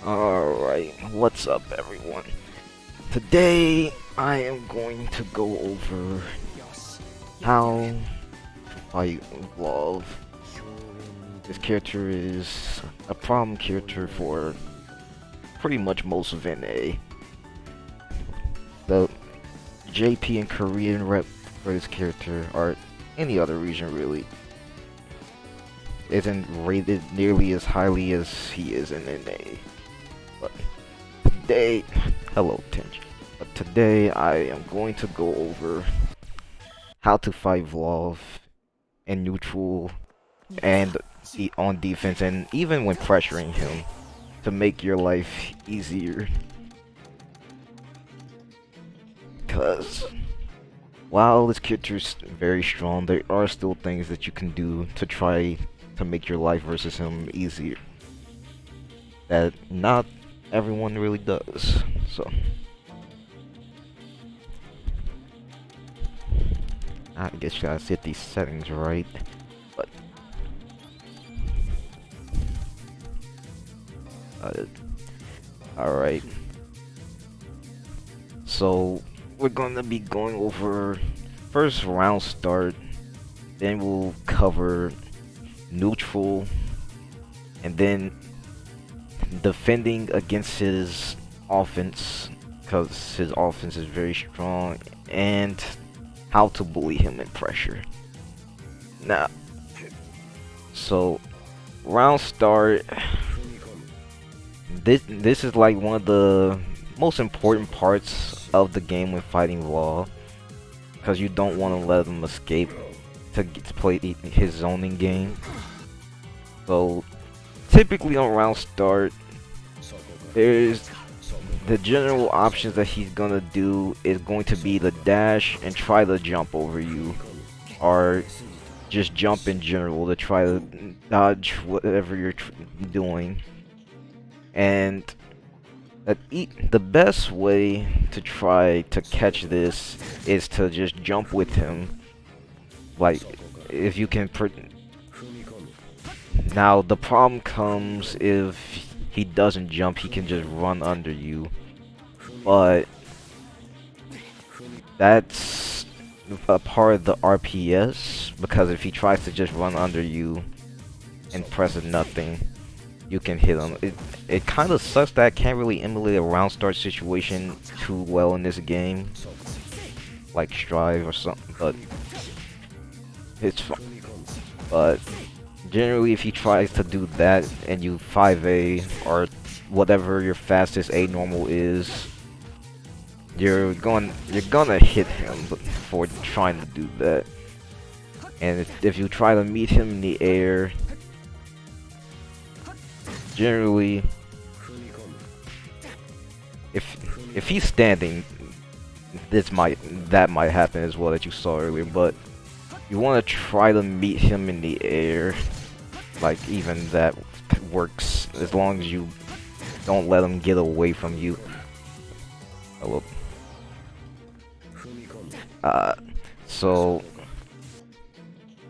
Alright, what's up everyone? Today I am going to go over how to fight Vlov. This character is a problem character for pretty much most of NA. The JP and Korean rep for this character, or any other region really, isn't rated nearly as highly as he is in NA. But today, hello Tinge. But today I am going to go over how to fight Vlov in neutral and on defense, and even when pressuring him, to make your life easier. Cause while this character is very strong, there are still things that you can do to try to make your life versus him easier that not everyone really does. So I guess you gotta set these settings right. But alright. So we're gonna be going over first round start, then we'll cover neutral, and then defending against his offense, because his offense is very strong, and how to bully him in pressure. Now, so round start, this is like one of the most important parts of the game when fighting Vlov, because you don't want to let him escape to play his zoning game. So typically on round start, there's the general options that he's gonna do is going to be the dash and try to jump over you, or just jump in general to try to dodge whatever you're doing. And the best way to try to catch this is to just jump with him. Like, if you can now the problem comes if he doesn't jump, he can just run under you. But that's a part of the RPS, because if he tries to just run under you and press nothing, you can hit him. It kind of sucks that I can't really emulate a round start situation too well in this game, like Strive or something, but it's fun. But generally, if he tries to do that and you 5A or whatever your fastest A normal is, you're gonna hit him for trying to do that. And if you try to meet him in the air, generally, if he's standing, that might happen as well, that you saw earlier. But you want to try to meet him in the air. Like, even that works as long as you don't let him get away from you. Hello. So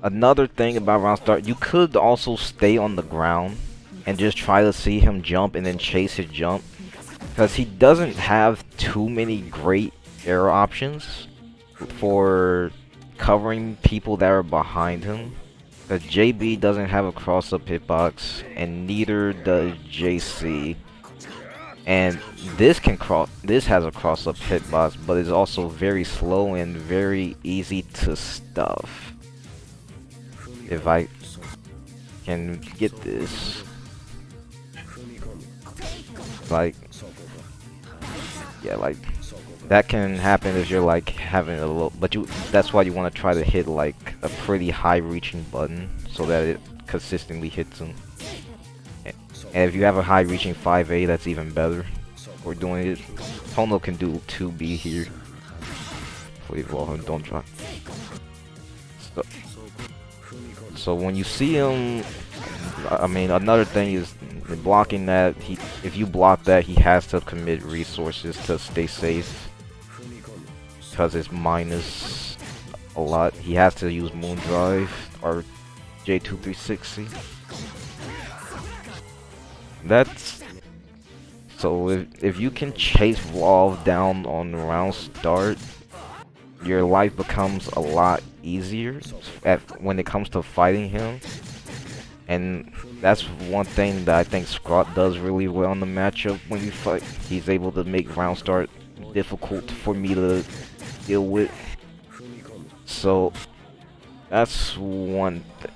another thing about round start, you could also stay on the ground and just try to see him jump and then chase his jump, because he doesn't have too many great air options for covering people that are behind him. Because JB doesn't have a cross-up hitbox, and neither does JC. And this has a cross-up hitbox, but it's also very slow and very easy to stuff. If I can get this, like, yeah, like that can happen if you're like having a little, but that's why you want to try to hit like a pretty high reaching button so that it consistently hits them. And if you have a high reaching 5A, that's even better. We're doing it. Tono can do 2B here. Please, well, don't drop. So when you see him, I mean, another thing is blocking that. If you block that, he has to commit resources to stay safe, because it's minus a lot. He has to use Moon Drive or J2360. That's So if you can chase Vlov down on the round start, your life becomes a lot easier when it comes to fighting him. And that's one thing that I think Scott does really well in the matchup when you fight. He's able to make round start difficult for me to deal with. So that's one thing.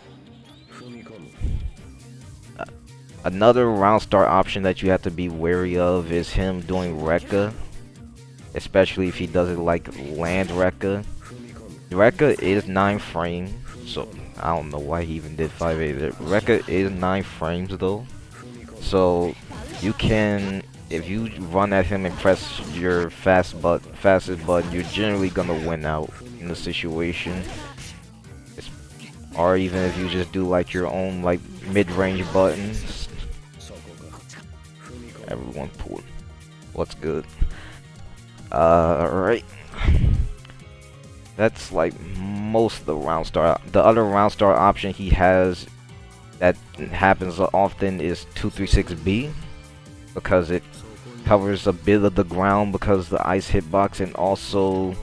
Another round start option that you have to be wary of is him doing Rekka, especially if he does it like land Rekka. Rekka is 9 frames, so I don't know why he even did 5-8 there. Rekka is 9 frames though, so you can, if you run at him and press your fastest button, you're generally gonna win out in the situation. Or even if you just do like your own like mid-range buttons. Everyone pulled. What's good? Alright. That's like most of the round start. The other round start option he has that happens often is 236B, because it covers a bit of the ground because the ice hitbox, and also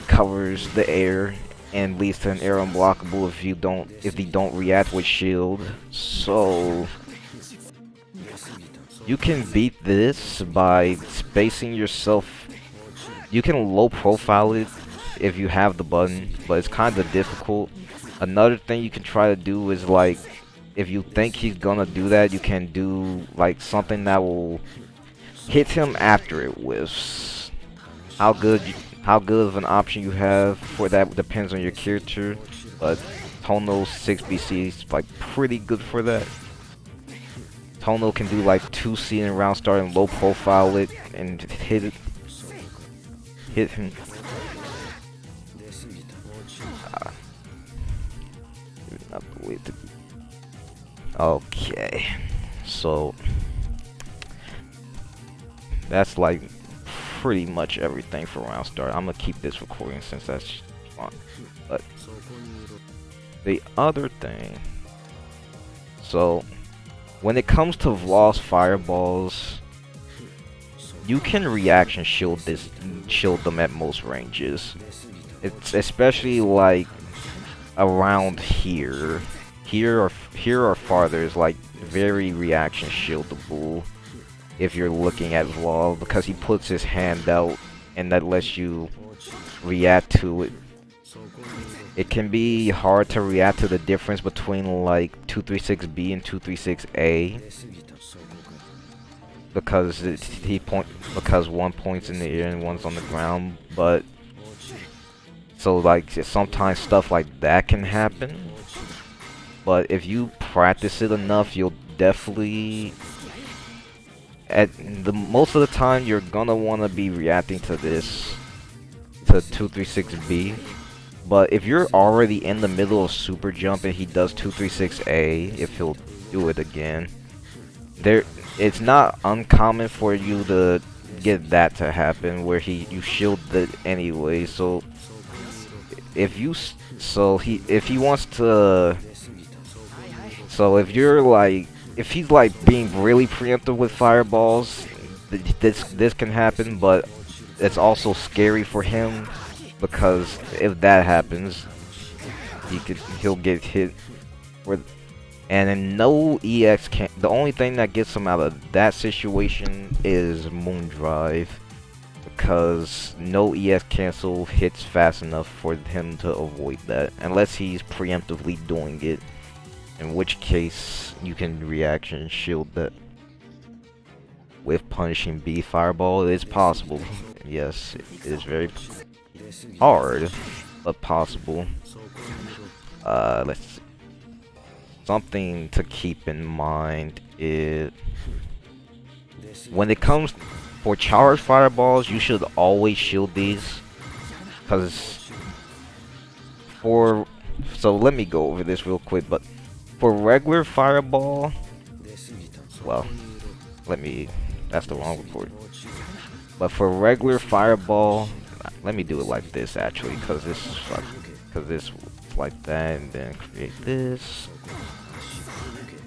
covers the air and leads to an air unblockable if you don't react with shield. So you can beat this by spacing yourself. You can low profile it if you have the button, but it's kind of difficult. Another thing you can try to do is, like, if you think he's gonna do that, you can do like something that will hit him after it whiffs. How good of an option you have for that depends on your character, but Tono 6BC is like pretty good for that. Tono can do like 2C in round start and low profile it and hit him. Okay, so that's like pretty much everything for round start. I'm gonna keep this recording since that's fun. But the other thing, so when it comes to Vlov's fireballs, you can reaction shield them at most ranges. It's especially like around here. Here or farther is like very reaction shieldable if you're looking at Vlov, because he puts his hand out and that lets you react to it. It can be hard to react to the difference between like 236B and 236A because one points in the air and one's on the ground, but so like sometimes stuff like that can happen. But if you practice it enough, you'll definitely, most of the time you're gonna want to be reacting to this, to 236B. But if you're already in the middle of super jump and he does 236A, if he'll do it again, it's not uncommon for you to get that to happen where you shield it anyway. So if he wants to. So if he's like being really preemptive with fireballs, this can happen, but it's also scary for him, because if that happens, he'll get hit. And then no EX can. The only thing that gets him out of that situation is Moondrive, because no EX cancel hits fast enough for him to avoid that, unless he's preemptively doing it. In which case, you can reaction shield that with punishing B fireball. It is possible. Yes, it is very hard, but possible. Let's see. Something to keep in mind is when it comes for charged fireballs, you should always shield these, because so let me go over this real quick, but for regular fireball, well, that's the wrong report. But for regular fireball, let me do it like this actually, because this like that, and then create this.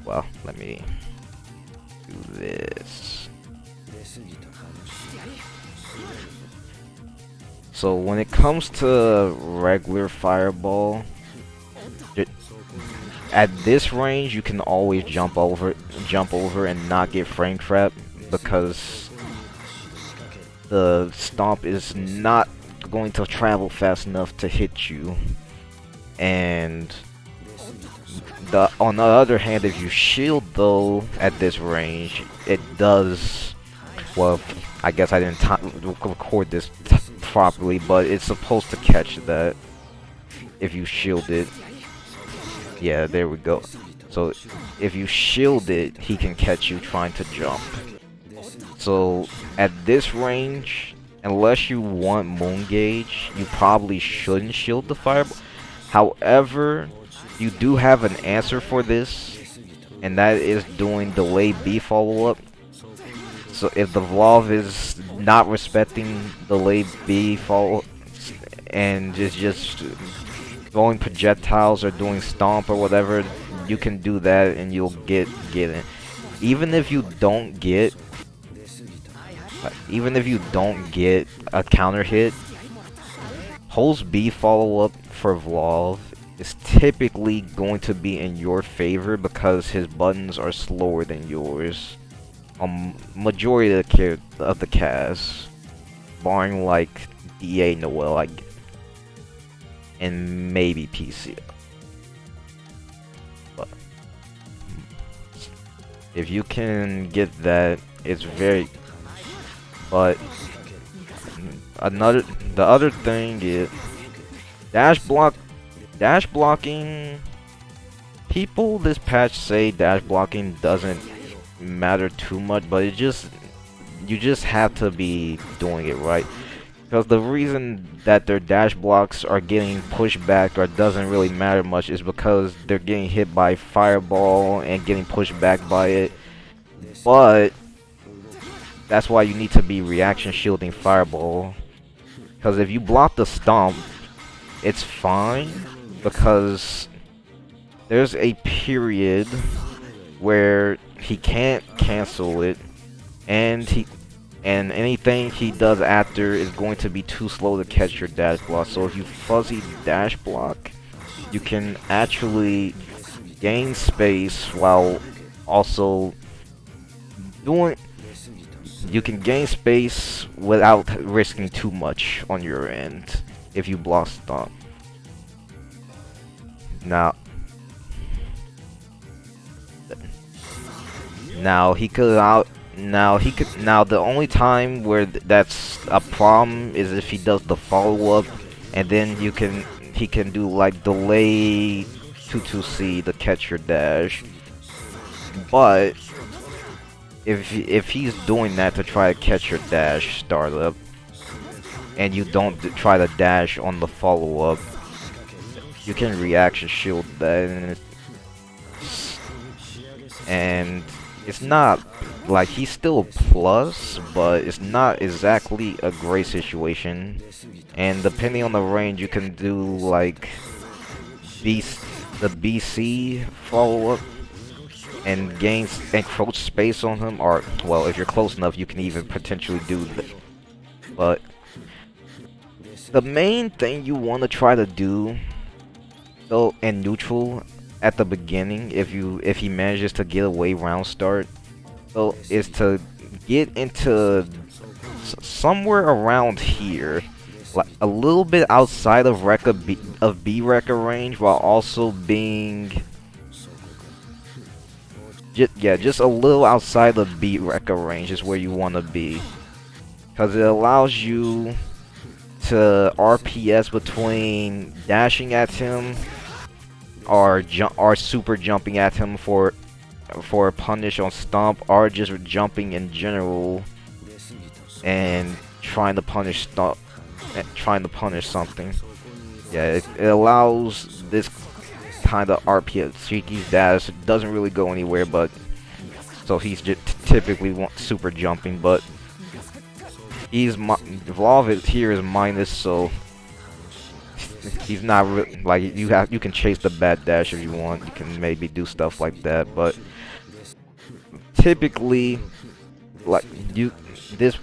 Well, let me do this. So when it comes to regular fireball, at this range you can always jump over and not get frame trapped, because the stomp is not going to travel fast enough to hit you. And on the other hand, if you shield though at this range, it does, well, I guess I didn't record this properly, but it's supposed to catch that if you shield it. Yeah, there we go. So if you shield it, he can catch you trying to jump. So at this range, unless you want Moon Gauge, you probably shouldn't shield the fireball. However, you do have an answer for this, and that is doing delay B follow-up. So if the Vlov is not respecting delay B follow and is just throwing projectiles or doing stomp or whatever, you can do that and you'll get it. Even if you don't get a counter hit, pulse B follow-up for Vlov is typically going to be in your favor because his buttons are slower than yours. Majority of the cast, barring like DA Noel, and maybe PC. But if you can get that, it's very. But the other thing is dash blocking. People this patch say dash blocking doesn't matter too much, but you just have to be doing it right. Because the reason that their dash blocks are getting pushed back or doesn't really matter much is because they're getting hit by fireball and getting pushed back by it. But that's why you need to be reaction shielding fireball. Because if you block the stomp, it's fine, because there's a period where he can't cancel it, and anything he does after is going to be too slow to catch your dash block. So if you fuzzy dash block, you can actually gain space while also you can gain space without risking too much on your end if you block stomp. Now the only time where that's a problem is if he does the follow-up, and then he can do like delay 2-2C to catch your dash. But if he's doing that to try to catch your dash startup, and you don't try to dash on the follow-up, you can reaction shield that, and it's not like he's still a plus, but it's not exactly a great situation. And depending on the range, you can do like the BC follow-up and gain encroach space on him, or well, if you're close enough, you can even potentially do that. But the main thing you want to try to do, though, in neutral at the beginning, if he manages to get away round start, so is to get into somewhere around here, like a little bit outside of B Rekka range, while also being just a little outside of B Rekka range is where you want to be, because it allows you to RPS between dashing at him or super jumping at him for a punish on stomp, or just jumping in general and trying to punish stomp, trying to punish something. Yeah, it allows this kind of RPS. Shiki's dash doesn't really go anywhere, but so he's just typically super jumping, but Vlov here is minus, so he's not really, like, you can chase the bad dash if you want. You can maybe do stuff like that, but typically, like you, this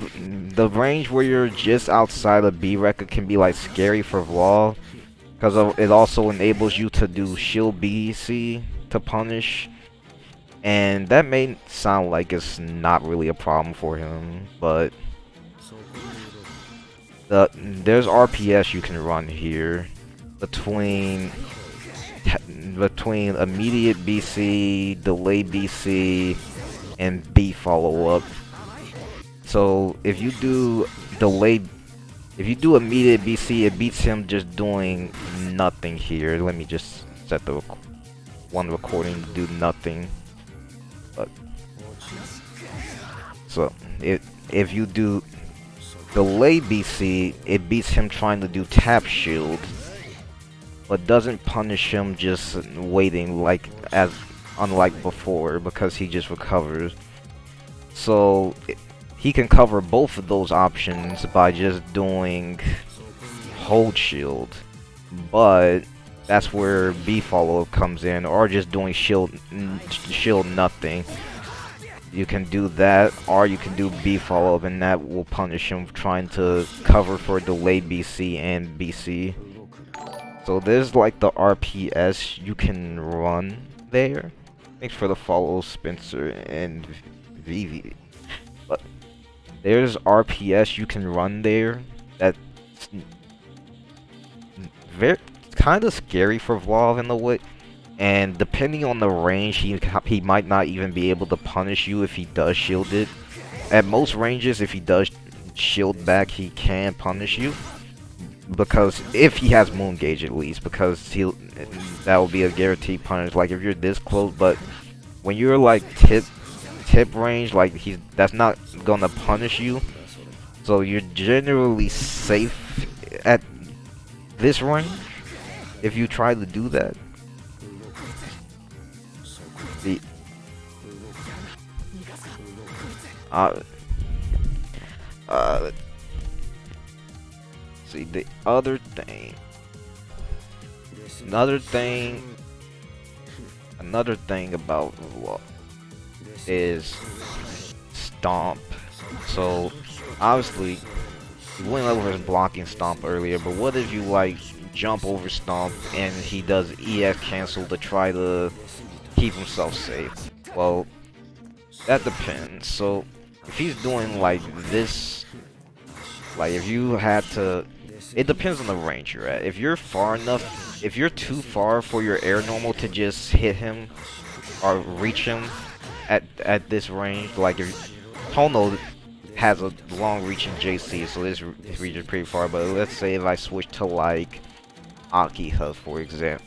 the range where you're just outside of B record can be like scary for Vlov, because it also enables you to do shield BC to punish, and that may sound like it's not really a problem for him, but there's RPS you can run here between immediate BC, delay BC, and B follow up. So if you do immediate BC, it beats him just doing nothing here. Let me just set the one recording to do nothing. But so if you do delay BC, it beats him trying to do tap shield, but doesn't punish him just waiting unlike before, because he just recovers. So he can cover both of those options by just doing hold shield, but that's where B follow up comes in, or just doing shield nothing. You can do that, or you can do B follow up, and that will punish him trying to cover for delay BC and BC. So there's like the RPS you can run there. Thanks for the follow, Spencer and Vivi. But there's RPS you can run there that's very kind of scary for Vlov in the way. And depending on the range, he might not even be able to punish you if he does shield it. At most ranges, if he does shield back, he can punish you. Because if he has Moon Gauge at least, because that will be a guaranteed punish. Like if you're this close, but when you're like tip range, like that's not gonna punish you. So you're generally safe at this range if you try to do that. See the other thing. Another thing about Vlov is stomp. So obviously we went over his blocking stomp earlier, but what if you like jump over stomp and he does EX cancel to try to keep himself safe? Well, that depends. So if he's doing like this, like if you had to, it depends on the range you're at. If you're far enough, if you're too far for your air normal to just hit him or reach him at this range, like if Tono has a long reaching JC, so this region pretty far, but let's say if I switch to like Akiha, for example,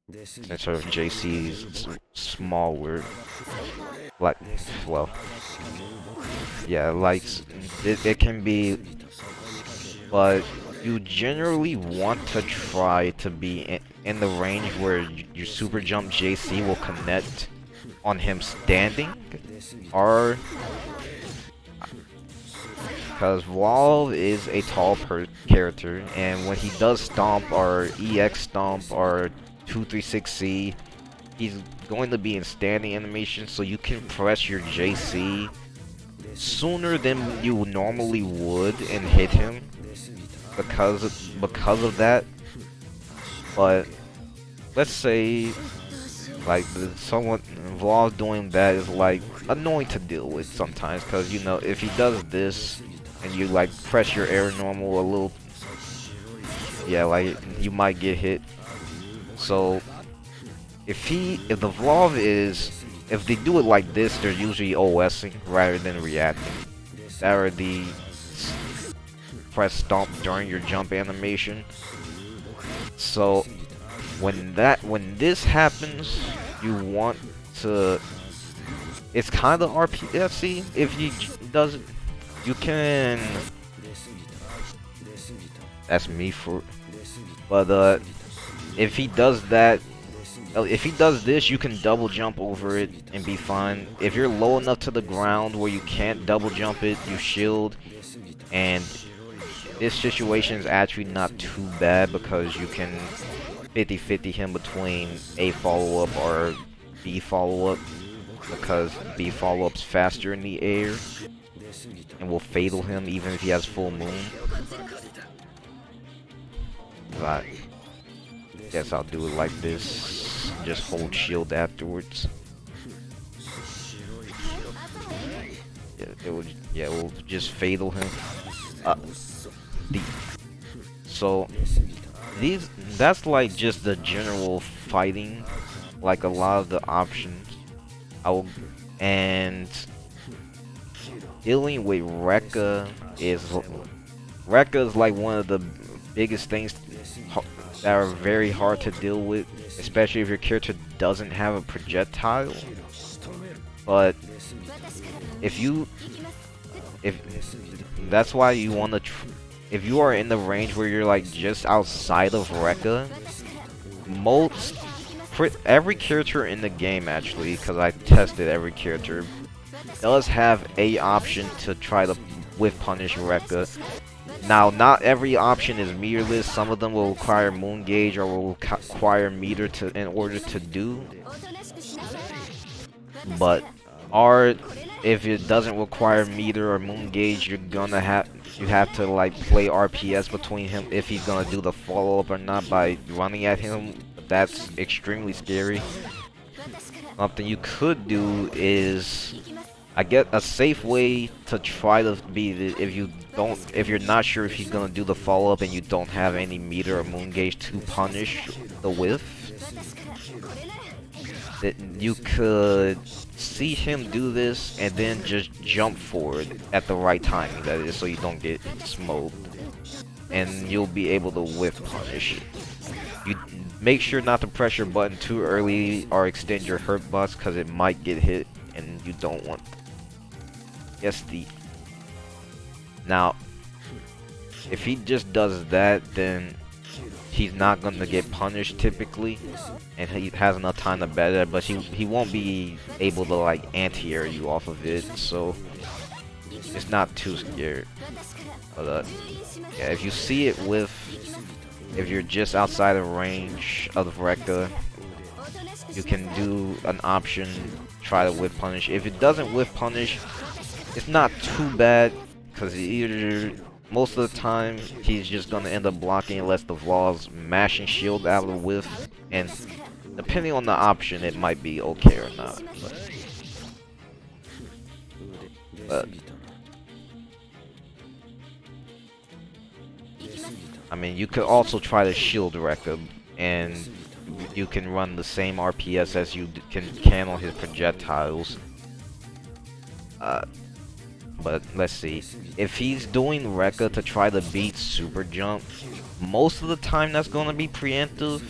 instead of JC's smaller, like, well, yeah, like it can be, but you generally want to try to be in the range where your super jump JC will connect on him standing, or because Vlov is a tall character, and when he does stomp or EX stomp or 236C, he's going to be in standing animation, so you can press your JC sooner than you normally would and hit him because of that. But let's say like someone Vlov doing that is like annoying to deal with sometimes, because you know if he does this and you like press your air normal a little, yeah, like you might get hit. So if the Vlov is, if they do it like this, they're usually OSing rather than reacting. That or the press stomp during your jump animation. So when this happens, you want to, it's kind of RPFC. If he does it, you can, that's me for, but if he does that, if he does this, you can double jump over it and be fine. If you're low enough to the ground where you can't double jump it, you shield, and this situation is actually not too bad because you can 50-50 him between a follow-up or B follow-up, because B follow-up's faster in the air and will fatal him even if he has full moon. But guess I'll do it like this. Just hold shield afterwards. It will just fatal him. So that's like just the general fighting, like a lot of the options. And dealing with Rekka is like one of the biggest things that are very hard to deal with, especially if your character doesn't have a projectile. But if that's why you want to if you are in the range where you're like just outside of Rekka, every character in the game, actually, because I tested every character, does have a option to try to whiff punish Rekka. Now, not every option is meterless. Some of them will require moon gauge or will require meter in order to do. But if it doesn't require meter or moon gauge, you have to like play RPS between him if he's gonna do the follow up or not by running at him. That's extremely scary. Something you could do is, I get a safe way to try to be if you're not sure if he's gonna do the follow up and you don't have any meter or moon gauge to punish the whiff, that you could see him do this and then just jump forward at the right timing, that is, so you don't get smoked, and you'll be able to whiff punish it. You make sure not to press your button too early or extend your hurt box, because it might get hit and you don't want that. Yes, now if he just does that, then he's not gonna get punished typically, and he has enough time to better, but he won't be able to like anti-air you off of it, so it's not too scared. But yeah, if you see it if you're just outside of range of Rekka, you can do an option, try to whiff punish. If it doesn't whiff punish, it's not too bad, because most of the time he's just gonna end up blocking unless the Vlov's mashing shield out of the whiff, and depending on the option it might be okay or not. But I mean, you could also try to shield Rekka, and you can run the same RPS as you can on his projectiles. But let's see. If he's doing Rekka to try to beat Super Jump, most of the time that's gonna be preemptive.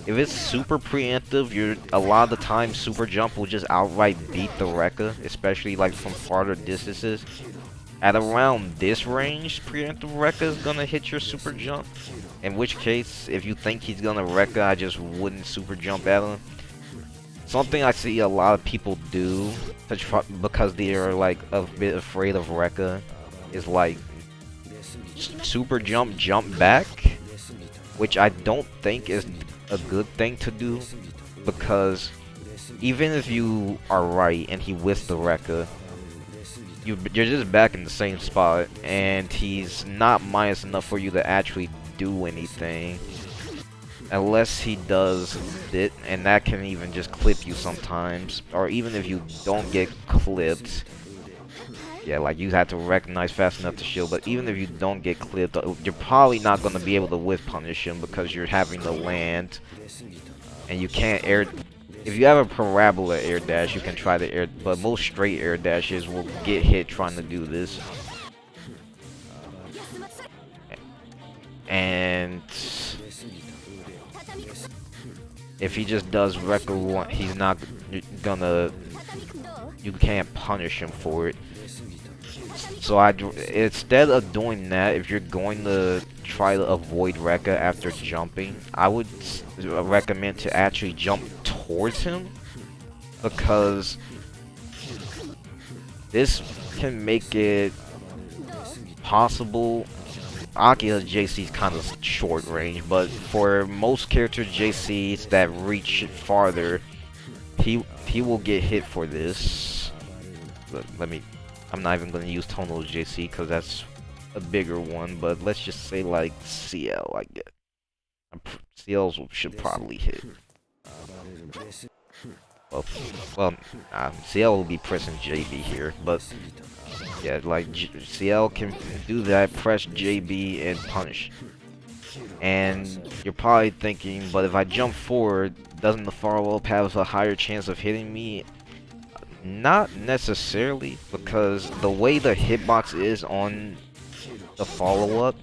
If it's super preemptive, a lot of the time Super Jump will just outright beat the Rekka, especially like from farther distances. At around this range, preemptive Rekka is gonna hit your Super Jump. In which case, if you think he's gonna Rekka, I just wouldn't Super Jump at him. Something I see a lot of people do, because they are like a bit afraid of Rekka, is like Super jump back, which I don't think is a good thing to do, because even if you are right and he whiffs the Rekka, you're just back in the same spot, and he's not minus enough for you to actually do anything. Unless he does it, and that can even just clip you sometimes. Or even if you don't get clipped, yeah, like you have to recognize fast enough to shield, but even if you don't get clipped, you're probably not going to be able to whiff punish him, because you're having to land, and you can't air. If you have a parabola air dash, you can try to air, but most straight air dashes will get hit trying to do this. And if he just does Rekka, he's not gonna, you can't punish him for it. So instead of doing that, if you're going to try to avoid Rekka after jumping, I would recommend to actually jump towards him, because this can make it possible. Aki's JC is kind of short range, but for most characters JCs that reach farther, he will get hit for this. Let me. I'm not even gonna use Tono's JC because that's a bigger one. But let's just say like CL. I get. CLs should probably hit. Well, CL will be pressing JB here, but yeah, like CL can do that, press JB and punish. And you're probably thinking, but if I jump forward, doesn't the follow-up have a higher chance of hitting me? Not necessarily, because the way the hitbox is on the follow-up,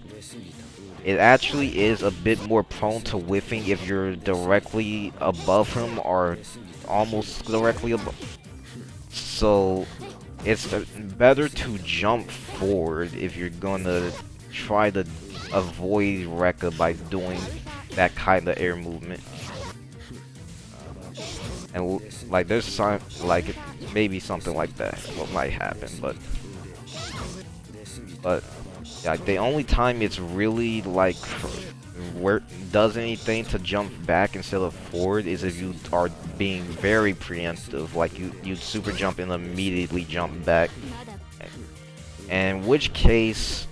it actually is a bit more prone to whiffing if you're directly above him or almost directly above. So it's better to jump forward if you're gonna try to avoid Rekka by doing that kind of air movement. And like there's some like maybe something like that what might happen, but yeah, the only time it's really like where does anything to jump back instead of forward is if you are being very preemptive, like you super jump and immediately jump back, and in which case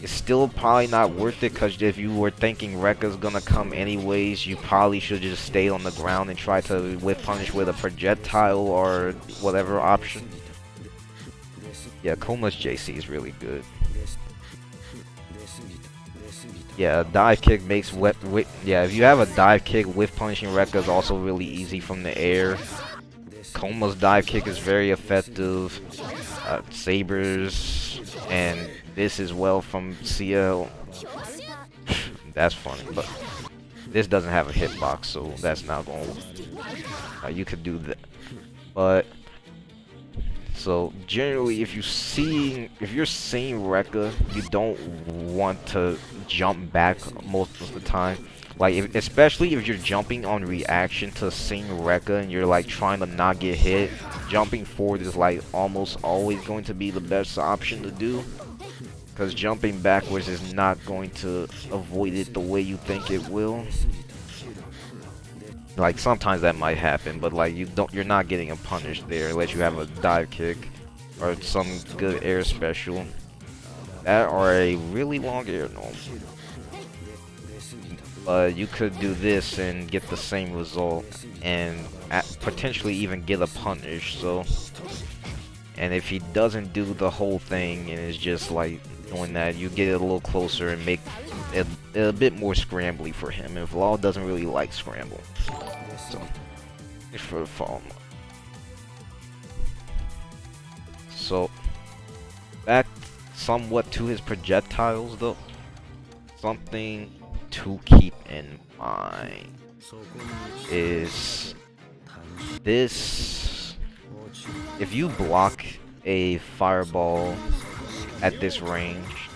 it's still probably not worth it, because if you were thinking Rekka's gonna come anyways, you probably should just stay on the ground and try to whiff punish with a projectile or whatever option. Yeah, Koma's JC is really good. Yeah, dive kick makes yeah, if you have a dive kick, whiff punishing Rekka is also really easy from the air. Koma's dive kick is very effective. Sabers and this as well from CL. That's funny, but this doesn't have a hitbox, so that's not going to you could do that. But so generally, if you're seeing Rekka, you don't want to jump back most of the time. Like especially if you're jumping on reaction to seeing Rekka and you're like trying to not get hit, jumping forward is like almost always going to be the best option to do, because jumping backwards is not going to avoid it the way you think it will. Like sometimes that might happen, but like you're not getting a punish there unless you have a dive kick or some good air special. That or a really long air normal. But you could do this and get the same result and potentially even get a punish. So, and if he doesn't do the whole thing and is just like doing that, you get it a little closer and make it a bit more scrambly for him. And Vlov doesn't really like scramble. So, it's for the fall. So, back somewhat to his projectiles though. Something to keep in mind is this: if you block a fireball at this range,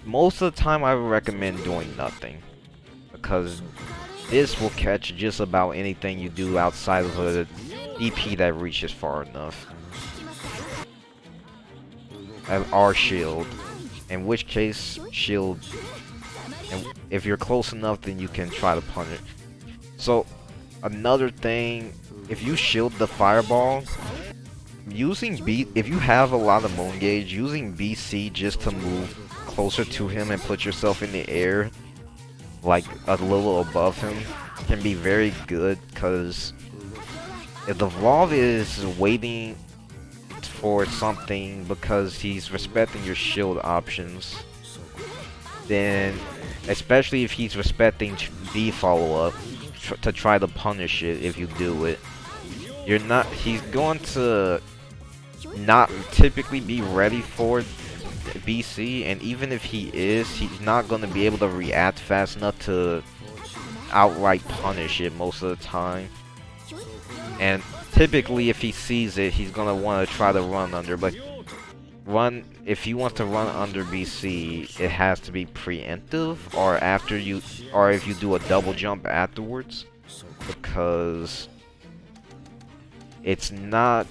most of the time I would recommend doing nothing, because this will catch just about anything you do outside of a DP that reaches far enough. Or shield, in which case shield, and if you're close enough then you can try to punish. So another thing, if you shield the fireball, if you have a lot of moon gauge, using BC just to move closer to him and put yourself in the air like a little above him can be very good, because if the Vlov is waiting for something because he's respecting your shield options, then especially if he's respecting the follow-up to try to punish it, if you do it, he's going to not typically be ready for BC, and even if he is, he's not going to be able to react fast enough to outright punish it most of the time. And typically if he sees it, he's going to want to try to run under, but if he wants to run under BC, it has to be preemptive, or if you do a double jump afterwards, because it's not,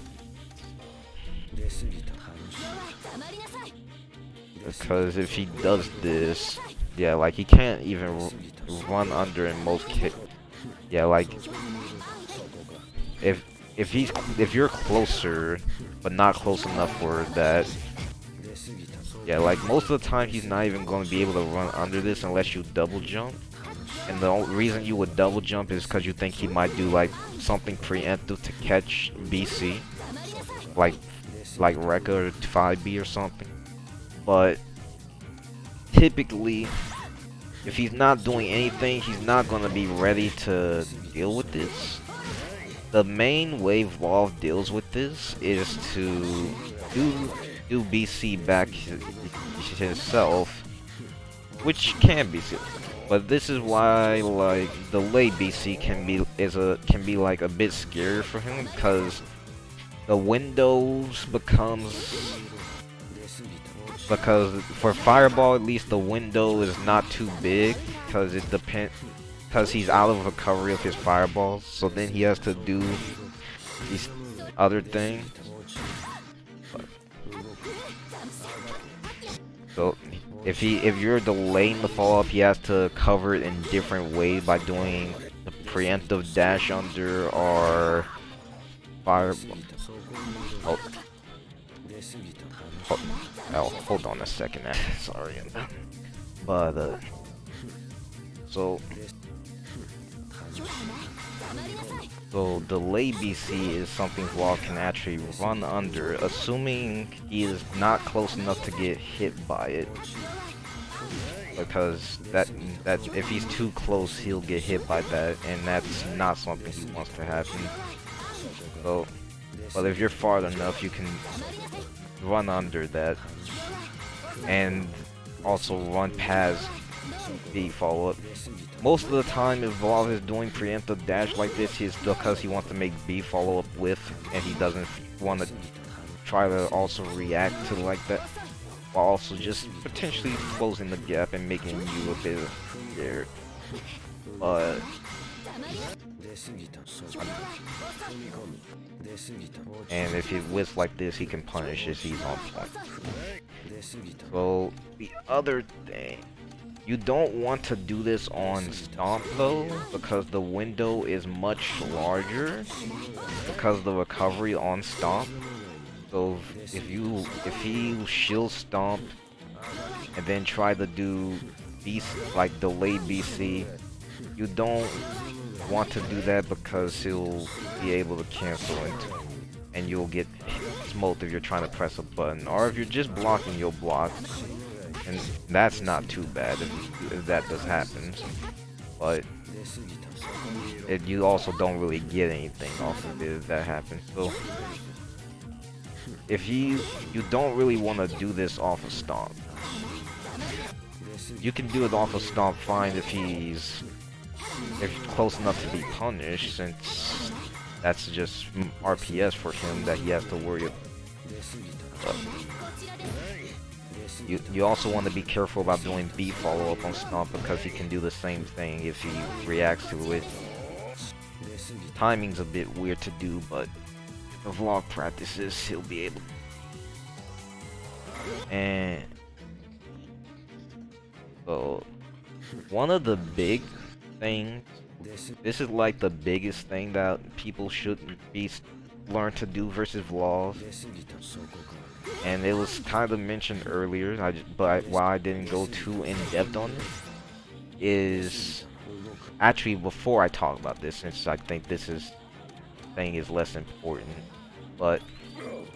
because if he does this, yeah, like he can't even run under in most cases. Yeah, like if if you're closer, but not close enough for that. Yeah, like most of the time he's not even going to be able to run under this unless you double jump. And the only reason you would double jump is because you think he might do like something preemptive to catch BC, like Rekka or 5B or something. But typically, if he's not doing anything, he's not going to be ready to deal with this. The main way Vlov deals with this is to do BC back himself, which can be silly. But this is why like delayed BC can be like a bit scarier for him, because the windows because for Fireball at least the window is not too big, because he's out of recovery of his fireballs, so then he has to do these other things. So if you're delaying the follow-up, he has to cover it in different ways by doing the preemptive dash under or fireball. Oh, hold on a second. Sorry, but so delay BC is something Vlov can actually run under, assuming he is not close enough to get hit by it. Because that if he's too close, he'll get hit by that, and that's not something he wants to happen. So, but if you're far enough, you can run under that, and also run past the follow-up. Most of the time, if Vlov is doing preemptive dash like this, it's because he wants to make B follow-up with, and he doesn't want to try to also react to like that, while also just potentially closing the gap and making you a bit scared. But and if he whiffs like this, he can punish if he's on point. So the other thing, you don't want to do this on Stomp though, because the window is much larger because of the recovery on Stomp. So if he shield Stomp and then try to do like delayed BC, you don't want to do that because he'll be able to cancel it, and you'll get smoked if you're trying to press a button, or if you're just blocking, you'll block, and that's not too bad if that does happen. But you also don't really get anything off of it if that happens. So if you don't really want to do this off of Stomp. You can do it off of Stomp fine if he's close enough to be punished, since that's just RPS for him that he has to worry about. You also want to be careful about doing B follow-up on Stomp, because he can do the same thing if he reacts to it. Timing's a bit weird to do, but if Vlov practices, he'll be able. And so one of the big things, this is like the biggest thing that people should learn to do versus Vlov, and it was kind of mentioned earlier, but why I didn't go too in depth on it is actually before I talk about this, since I think this thing is less important. But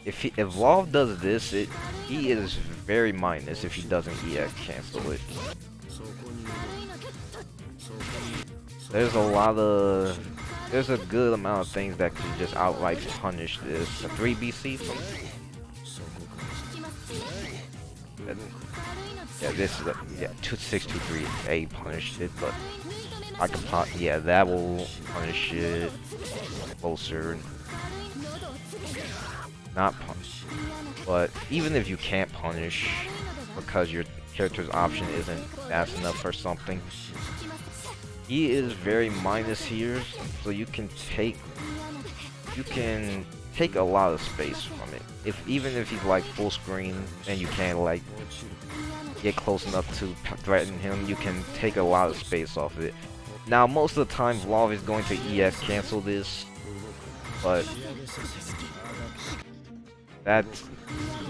if Vlov does this, he is very minus if he doesn't EX cancel it. There's a good amount of things that could just outright punish this. A 3BC from this is 2623A punished it, but I can that will punish it closer. Not punish. But even if you can't punish because your character's option isn't fast enough or something, he is very minus here, so you can take a lot of space from it. Even if he's like full screen and you can't like get close enough to threaten him, you can take a lot of space off of it. Now most of the time Vlov is going to EX cancel this, but that's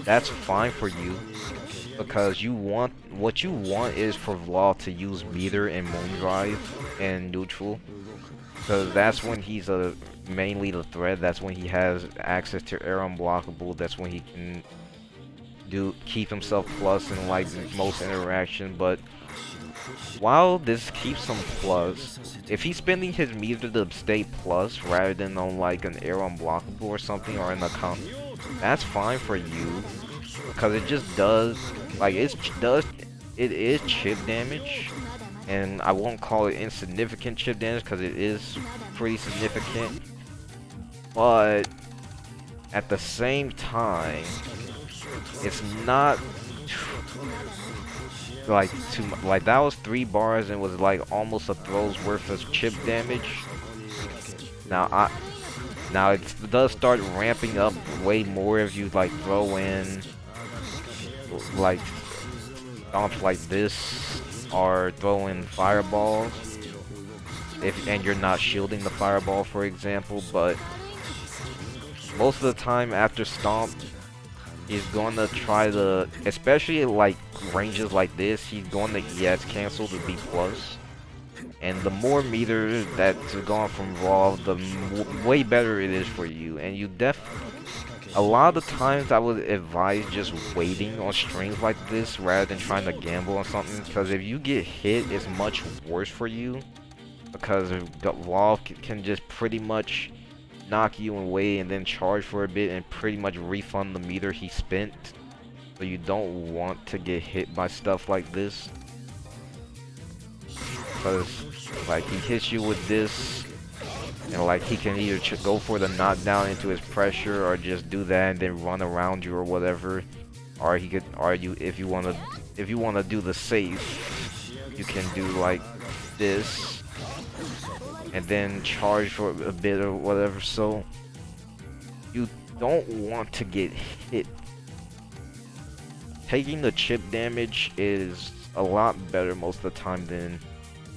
that's fine for you because what you want is for Vlov to use meter and Moondrive and neutral, because that's when he's mainly the threat. That's when he has access to air unblockable. That's when he can keep himself plus in like most interaction. But while this keeps him plus, if he's spending his meter to stay plus rather than on like an air unblockable or something or an account, that's fine for you because it just does like it is chip damage, and I won't call it insignificant chip damage because it is pretty significant. But at the same time, it's not like too much. Like that was 3 bars and was like almost a throw's worth of chip damage. Now it does start ramping up way more if you like throw in like stomps like this or throw in fireballs and you're not shielding the fireball, for example. But most of the time after stomp, he's going to try to, especially like ranges like this, he's going to EX cancel to B plus. And the more meters that's gone from Vlov, the way better it is for you. And you a lot of the times I would advise just waiting on strings like this rather than trying to gamble on something, because if you get hit, it's much worse for you. Because Vlov can just pretty much knock you away and then charge for a bit and pretty much refund the meter he spent. So you don't want to get hit by stuff like this, because like he hits you with this and like he can either go for the knockdown into his pressure or just do that and then run around you or whatever, or he could, or if you want to do the safe, you can do like this and then charge for a bit or whatever. So you don't want to get hit. Taking the chip damage is a lot better most of the time than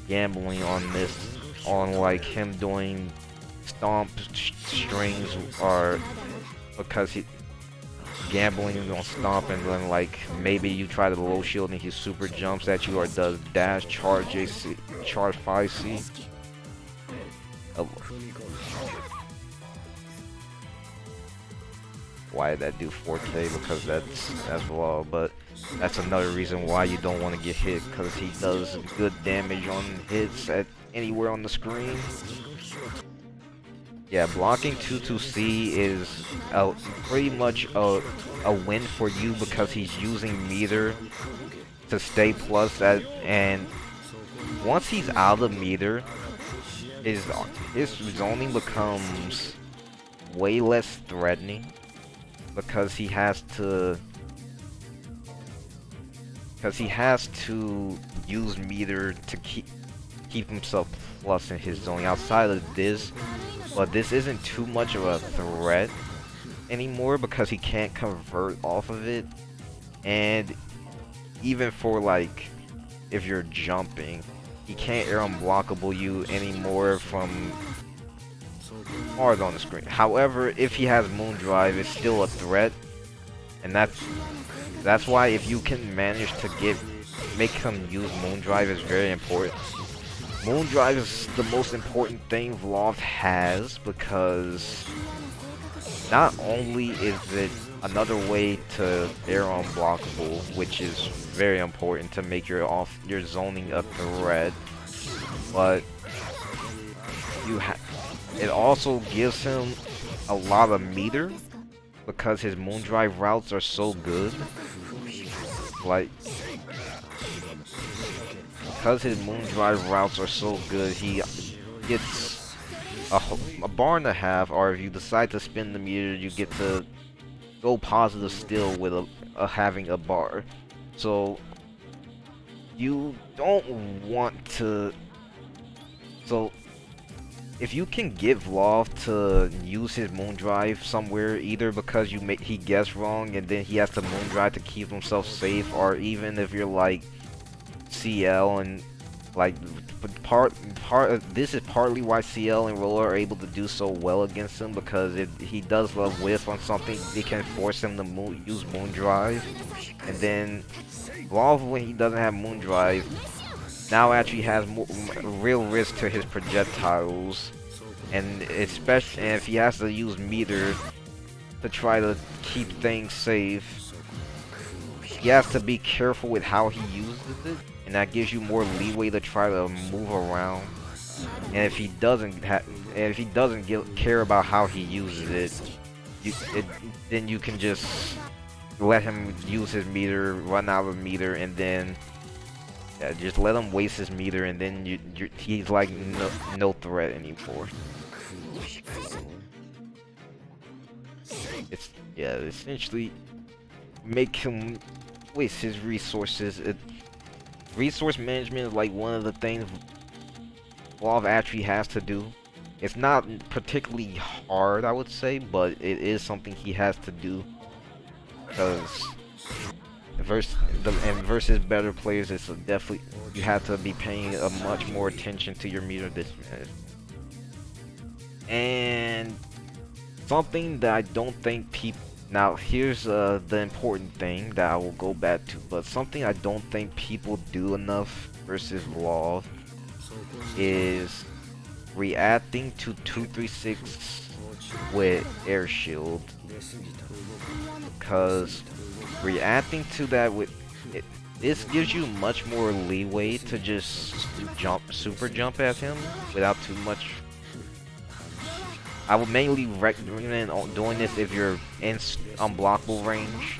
gambling on this, on like him doing stomp strings, or because he gambling on stomp and then like maybe you try to low shield and he super jumps at you or does dash charge AC, charge 5C. Why did that do 4K? Because that's low, but that's another reason why you don't want to get hit, because he does good damage on hits at anywhere on the screen. Yeah, blocking 2-2C is pretty much a win for you because he's using meter to stay plus at, and once he's out of meter, his zoning becomes way less threatening because he has to use meter to keep himself plus in his zoning. Outside of this, but this isn't too much of a threat anymore because he can't convert off of it. And even for like if you're jumping, he can't air unblockable you anymore from hard on the screen. However, if he has Moondrive, it's still a threat, and that's why if you can manage to make him use Moondrive is very important. Moondrive is the most important thing Vlov has, because not only is it another way to air unblockable, which is very important to make your zoning a threat, but it also gives him a lot of meter because his Moondrive routes are so good. Like, because his Moondrive routes are so good, he gets a bar and a half, or if you decide to spin the meter, you get to go positive still with having a bar. So you don't want to. So if you can get Vlov to use his Moondrive somewhere, either because he guessed wrong and then he has to Moondrive to keep himself safe, or even if you're like CL and Like, this is partly why CL and Roller are able to do so well against him, because if he does love whiff on something, they can force him to use Moon Drive, and then Vlov, when he doesn't have Moon Drive, now actually has real risk to his projectiles, and especially if he has to use meter to try to keep things safe. He has to be careful with how he uses it, and that gives you more leeway to try to move around. And if he doesn't care about how he uses it, then you can just let him use his meter, run out of meter, and then just let him waste his meter, and then he's like no threat anymore. It's essentially make him waste his resources. Resource management is like one of the things Vlov actually has to do. It's not particularly hard, I would say, but it is something he has to do, because versus better players, it's definitely, you have to be paying a much more attention to your meter dismanagement. And something that I don't think people, now here's the important thing that I will go back to, but something I don't think people do enough versus Vlov is reacting to 236 with air shield, because reacting to that with this gives you much more leeway to just super jump at him without too much. I would mainly recommend doing this if you're in unblockable range,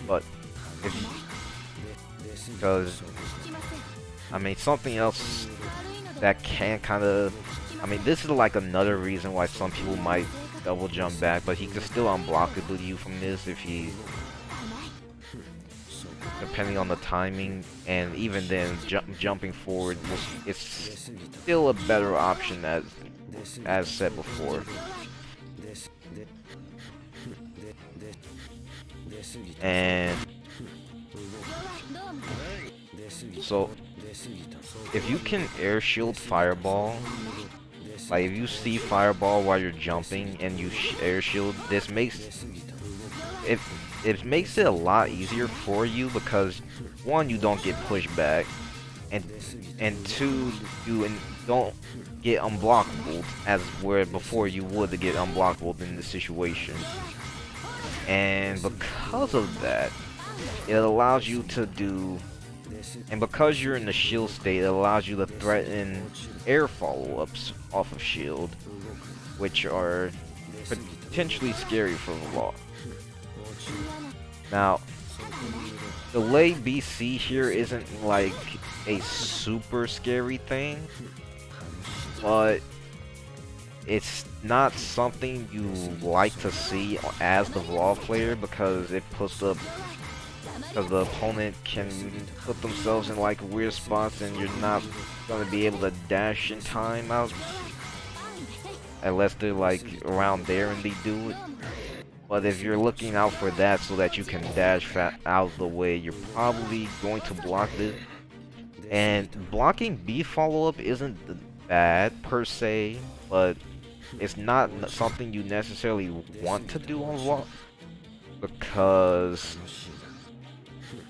but because I mean, something else that can kind of, I mean, this is like another reason why some people might double jump back, but he can still unblockable you from this if he, depending on the timing, and even then jumping forward, it's still a better option as said before. And so if you can air shield fireball, like if you see fireball while you're jumping and you air shield, this makes it makes it a lot easier for you, because one, you don't get pushed back, and two, you don't get unblockable as where before you would to get unblockable in this situation. And because of that, it allows you to do, and because you're in the shield state, it allows you to threaten air follow-ups off of shield, which are potentially scary for Vlov. Now, delay BC here isn't like a super scary thing, but it's not something you like to see as the Vlov player, because it puts the opponent can put themselves in like weird spots, and you're not gonna be able to dash in time out unless they're like around there and they do it. But if you're looking out for that so that you can dash out of the way, you're probably going to block this. And blocking B follow-up isn't bad per se, but it's not something you necessarily want to do on Vlov, because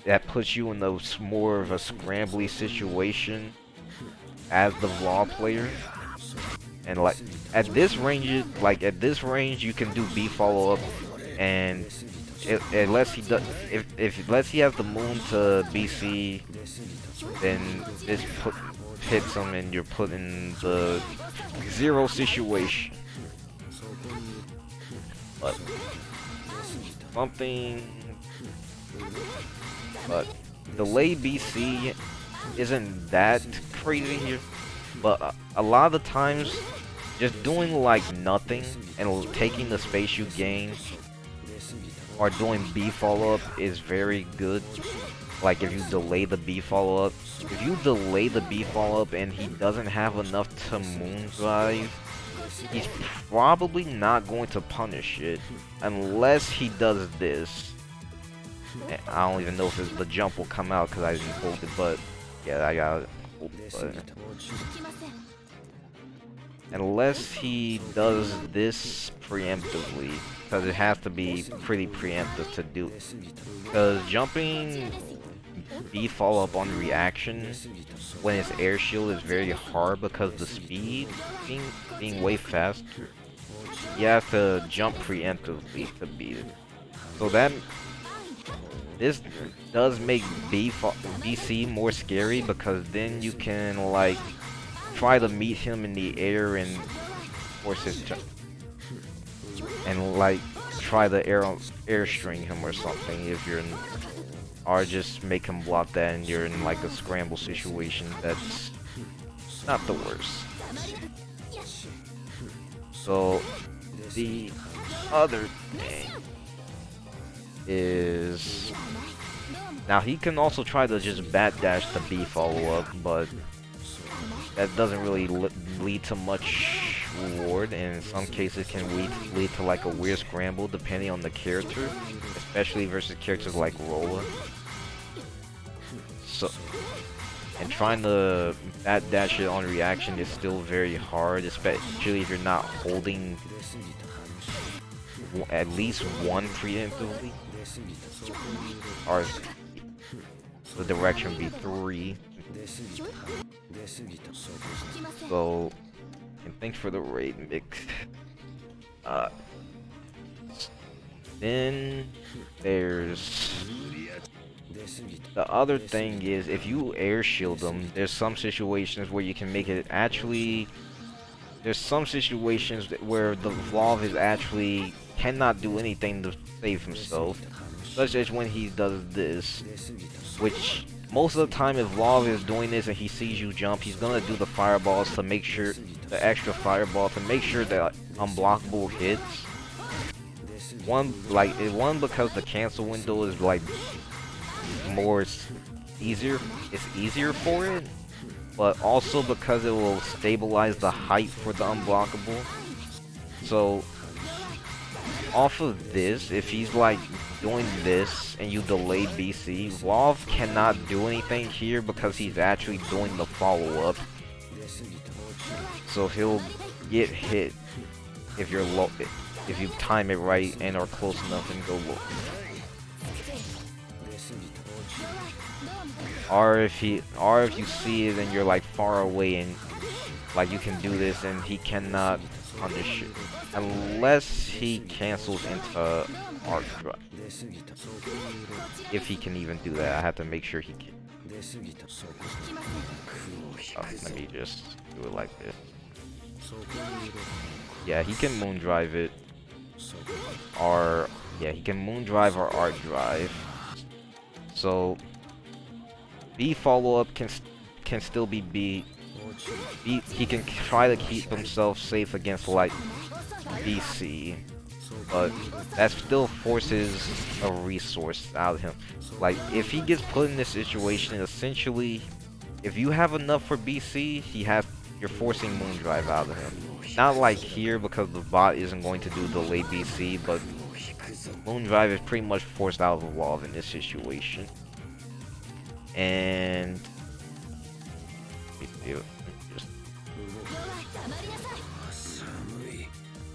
that puts you in more of a scrambly situation as the Vlov player. And like at this range, you can do B follow up, and unless he does, unless he has the moon to BC, then this hits him, and you're put in the 0 situation. But delay BC isn't that crazy here, but a lot of the times just doing like nothing and taking the space you gain, or doing B follow up, is very good. Like if you delay the B follow up, and he doesn't have enough to moon drive, he's probably not going to punish it unless he does this. I don't even know if the jump will come out because I didn't hold it, but yeah, I got it. but unless he does this preemptively, because it has to be pretty preemptive to do. Because jumping B follow up on reaction when it's air shield is very hard because the speed being way faster. You have to jump preemptively to beat it. So this does make BC more scary because then you can like try to meet him in the air and force his jump, and like try to air string him or something if you're in, or just make him block that and you're in like a scramble situation. That's not the worst. So the other thing is, now he can also try to just bat dash the B follow up, but that doesn't really lead to much reward, and in some cases can lead to like a weird scramble depending on the character, especially versus characters like Rolla. So, and trying to bat dash it on reaction is still very hard, especially if you're not holding at least one preemptively, or the direction be 3. So, and thanks for the raid mix. Then there's the other thing is, if you air shield them, there's some situations where you can make it actually. There's some situations where the Vlov is actually cannot do anything to save himself, such as when he does this, which most of the time if Vlov is doing this and he sees you jump, he's gonna do the fireballs to make sure, the extra fireball to make sure that unblockable hits. One because the cancel window is like easier, it's easier for it, but also because it will stabilize the height for the unblockable. So off of this, if he's like doing this and you delay BC, Vlov cannot do anything here because he's actually doing the follow-up. So he'll get hit if you're low, if you time it right and are close enough and go low. Or if you see it and you're like far away and like you can do this and he cannot punish it unless he cancels into arc drive. If he can even do that, I have to make sure he can. Let me just do it like this. Yeah, he can moon drive it, or yeah, he can moon drive or arc drive. So B follow up can still be beat. He can try to keep himself safe against like BC, but that still forces a resource out of him. Like if he gets put in this situation, essentially, if you have enough for BC, you're forcing moon drive out of him. Not like here because the bot isn't going to do delay BC, but moon drive is pretty much forced out of Vlov in this situation. And just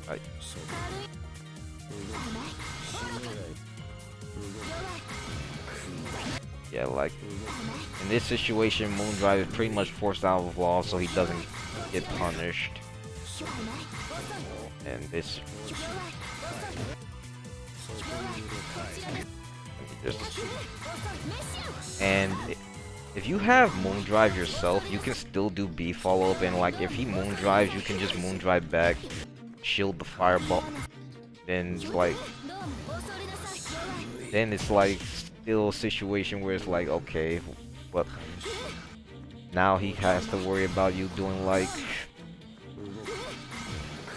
right. Yeah, like in this situation, moon drive is pretty much forced out of Vlov, so he doesn't get punished. And this. And if you have moon drive yourself, you can still do B follow up, and like if he moon drives, you can just moon drive back, shield the fireball. Then it's like still a situation where it's like, okay, but now he has to worry about you doing like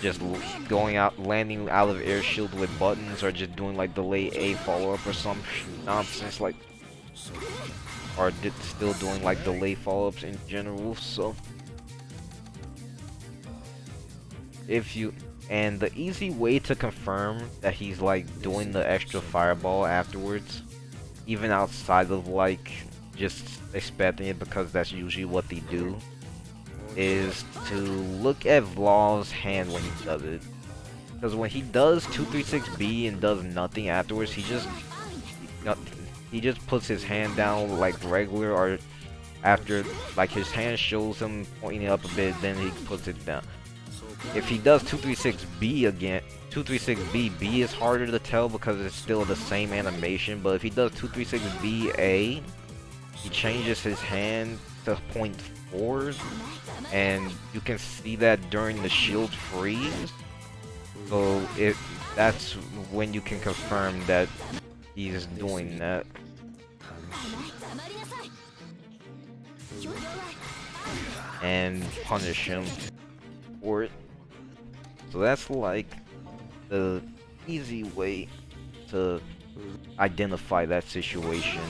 just going out, landing out of air shield with buttons, or just doing like delay A follow up or some nonsense, like, or still doing like delay follow ups in general. So if you, and the easy way to confirm that he's like doing the extra fireball afterwards, even outside of like just expecting it because that's usually what they do, is to look at Vlov's hand when he does it. Because when he does 236B and does nothing afterwards, he just puts his hand down like regular, or after like his hand shows him pointing up a bit, then he puts it down. If he does 236B again, 236B, B is harder to tell because it's still the same animation, but if he does 236BA, he changes his hand to point forward, and you can see that during the shield freeze. So that's when you can confirm that he's doing that. And punish him for it. So that's like the easy way to identify that situation.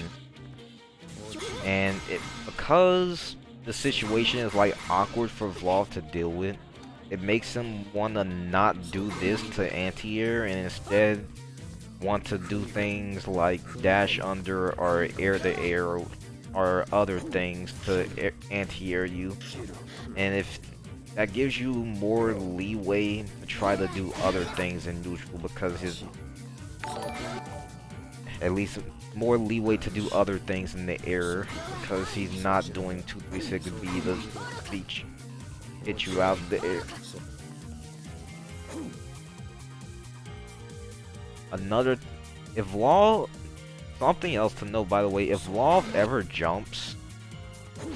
And because the situation is like awkward for Vlov to deal with, it makes him want to not do this to anti-air and instead want to do things like dash under or air the air or other things to anti-air you. And if that gives you more leeway to try to do other things in neutral, because at least more leeway to do other things in the air because he's not doing 236B to hit you out of the air. If Vlov, something else to know by the way, if Vlov ever jumps,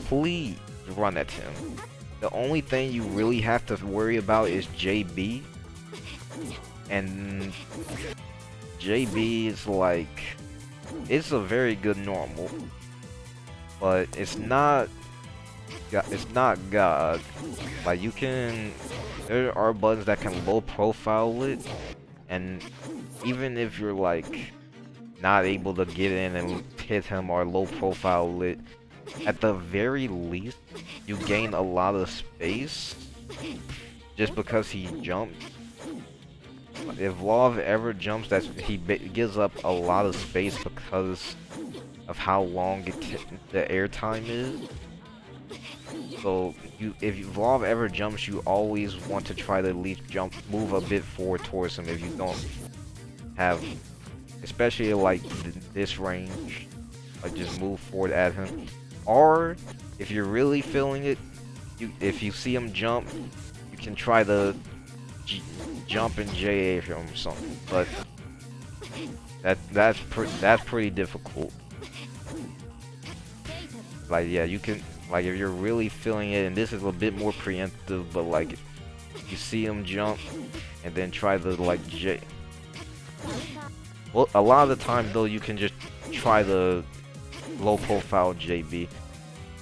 please run at him. The only thing you really have to worry about is JB, and JB is like, it's a very good normal, but it's not God. Like there are buttons that can low profile it, and even if you're like not able to get in and hit him or low profile it, at the very least you gain a lot of space just because he jumped. If Vlov ever jumps, he gives up a lot of space because of how long the air time is. So if Vlov ever jumps, you always want to try to at least move a bit forward towards him if you don't have, especially like this range, like just move forward at him. Or if you're really feeling it, if you see him jump, you can try to jump and JA him or something, but that's pretty difficult. Like, yeah, you can, like, if you're really feeling it, and this is a bit more preemptive, but like you see him jump and then try to like J. Well, a lot of the time though, you can just try the low profile JB.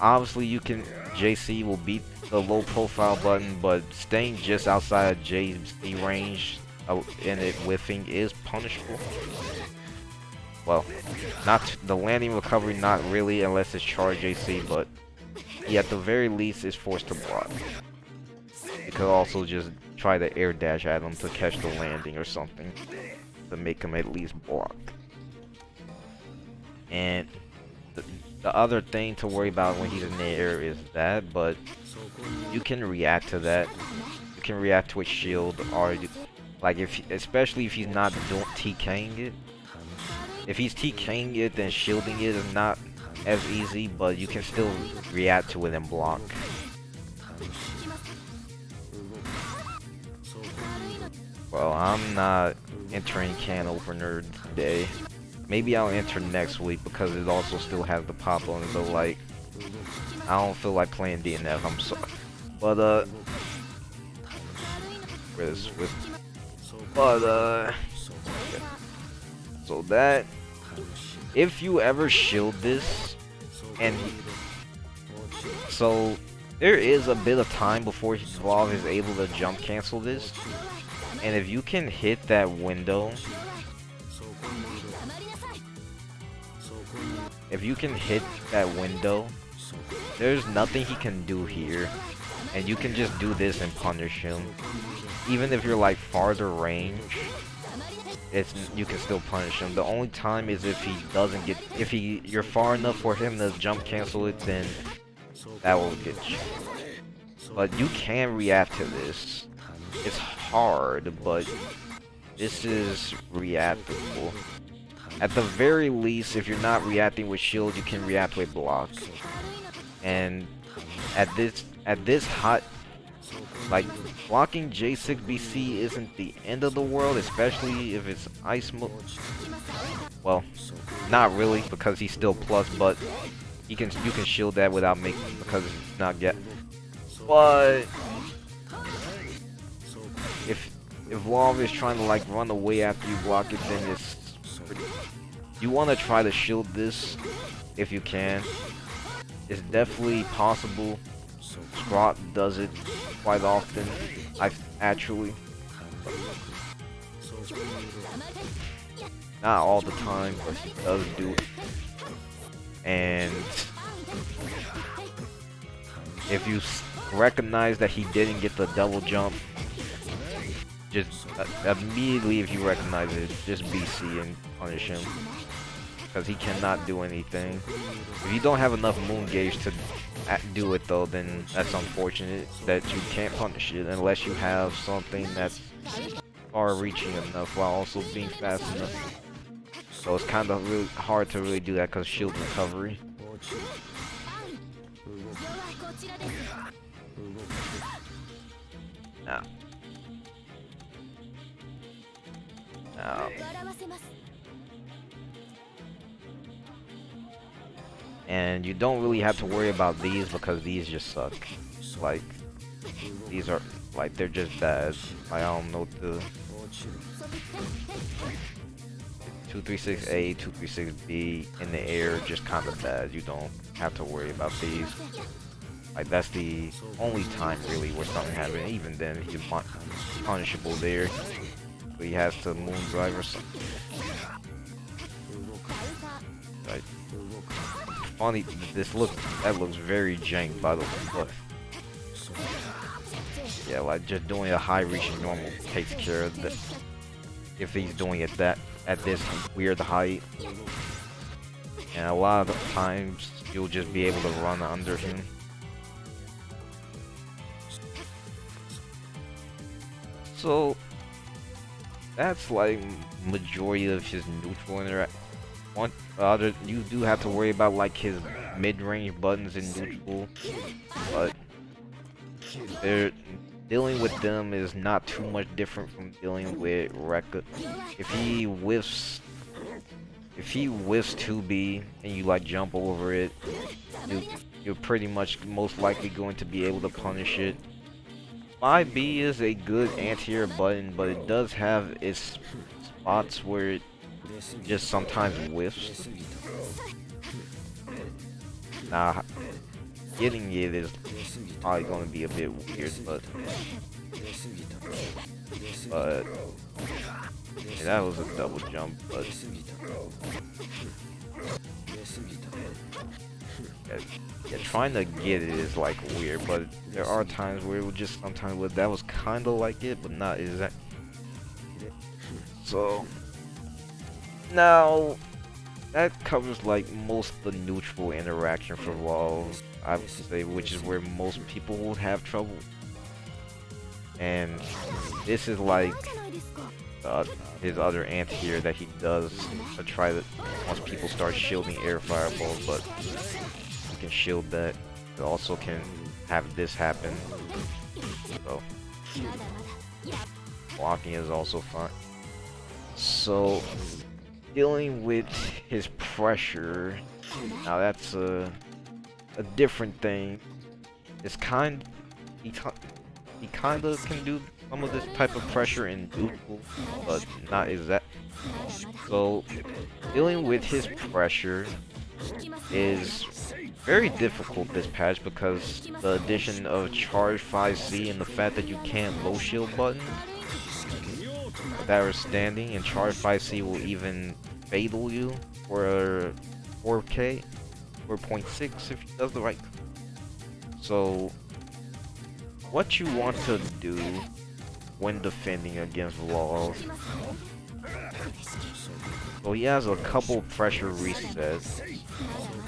Obviously, JC will beat the low profile button, but staying just outside of JC range and it whiffing is punishable. Well, not the landing recovery, not really, unless it's charge JC, but he at the very least is forced to block. You could also just try to air dash at him to catch the landing or something to make him at least block. And the other thing to worry about when he's in the air is that, but you can react to that. You can react to a shield, or like especially if he's not TKing it. If he's TKing it, then shielding it is not as easy, but you can still react to it and block. Well, I'm not entering can opener today. Maybe I'll enter next week because it also still has the pop on it, but like, I don't feel like playing DNF, I'm sorry. But, so that, if you ever shield this, and so there is a bit of time before Vlov is able to jump cancel this, and if you can hit that window, there's nothing he can do here, and you can just do this and punish him. Even if you're like farther range, you can still punish him. The only time is if he doesn't get, you're far enough for him to jump cancel it, then that will get you. But you can react to this. It's hard, but this is reactable. At the very least, if you're not reacting with shield, you can react with block. And at this hot, like, blocking J6BC isn't the end of the world, especially if it's ice mode. Well, not really, because he's still plus, but you can shield that without making, because it's not get. But if Vlov is trying to like run away after you block it, then it's you want to try to shield this if you can. It's definitely possible. Scrot does it quite often. Actually, not all the time, but he does do it. And if you recognize that he didn't get the double jump, just immediately, if you recognize it, just BC and punish him, because he cannot do anything. If you don't have enough moon gauge to do it though, then that's unfortunate that you can't punish it unless you have something that's far-reaching enough while also being fast enough. So it's kind of really hard to really do that because shield recovery. Now. And you don't really have to worry about these because these just suck. Like, these are, like, they're just bad. I don't know the 236A, 236B in the air, just kind of bad. You don't have to worry about these. Like, that's the only time really where something happens. Even then, he's punishable there. But he has to moon drive or something. Right. Funny, that looks very jank by the way, but yeah, like just doing a high reaching normal takes care of that. If he's doing it at this weird height, and a lot of times you'll just be able to run under him. So that's like majority of his neutral interaction. You do have to worry about like his mid-range buttons in neutral, but dealing with them is not too much different from dealing with Rekka. If he whiffs 2B and you like jump over it, you're pretty much most likely going to be able to punish it. 5B is a good anti-air button, but it does have its spots where it just sometimes whiffs. Nah, getting it is probably going to be a bit weird, but yeah, that was a double jump, but yeah, trying to get it is like weird, but there are times where it would just sometimes that was kind of like it, but not exact. So now that covers like most of the neutral interaction for Vlov, I would say, which is where most people would have trouble. And this is like his other anti-air that he does to try to, once people start shielding air fireballs, but you can shield that. It also can have this happen. So blocking is also fine. So dealing with his pressure, now that's a different thing. It's he kind of can do some of this type of pressure in neutral, but not exact. So dealing with his pressure is very difficult this patch because the addition of charge 5C and the fact that you can't low shield buttons that are standing, and charge 5C will even fatal you for 4K, 4.6 if he does the right. So what you want to do when defending against Vlov So he has a couple pressure resets.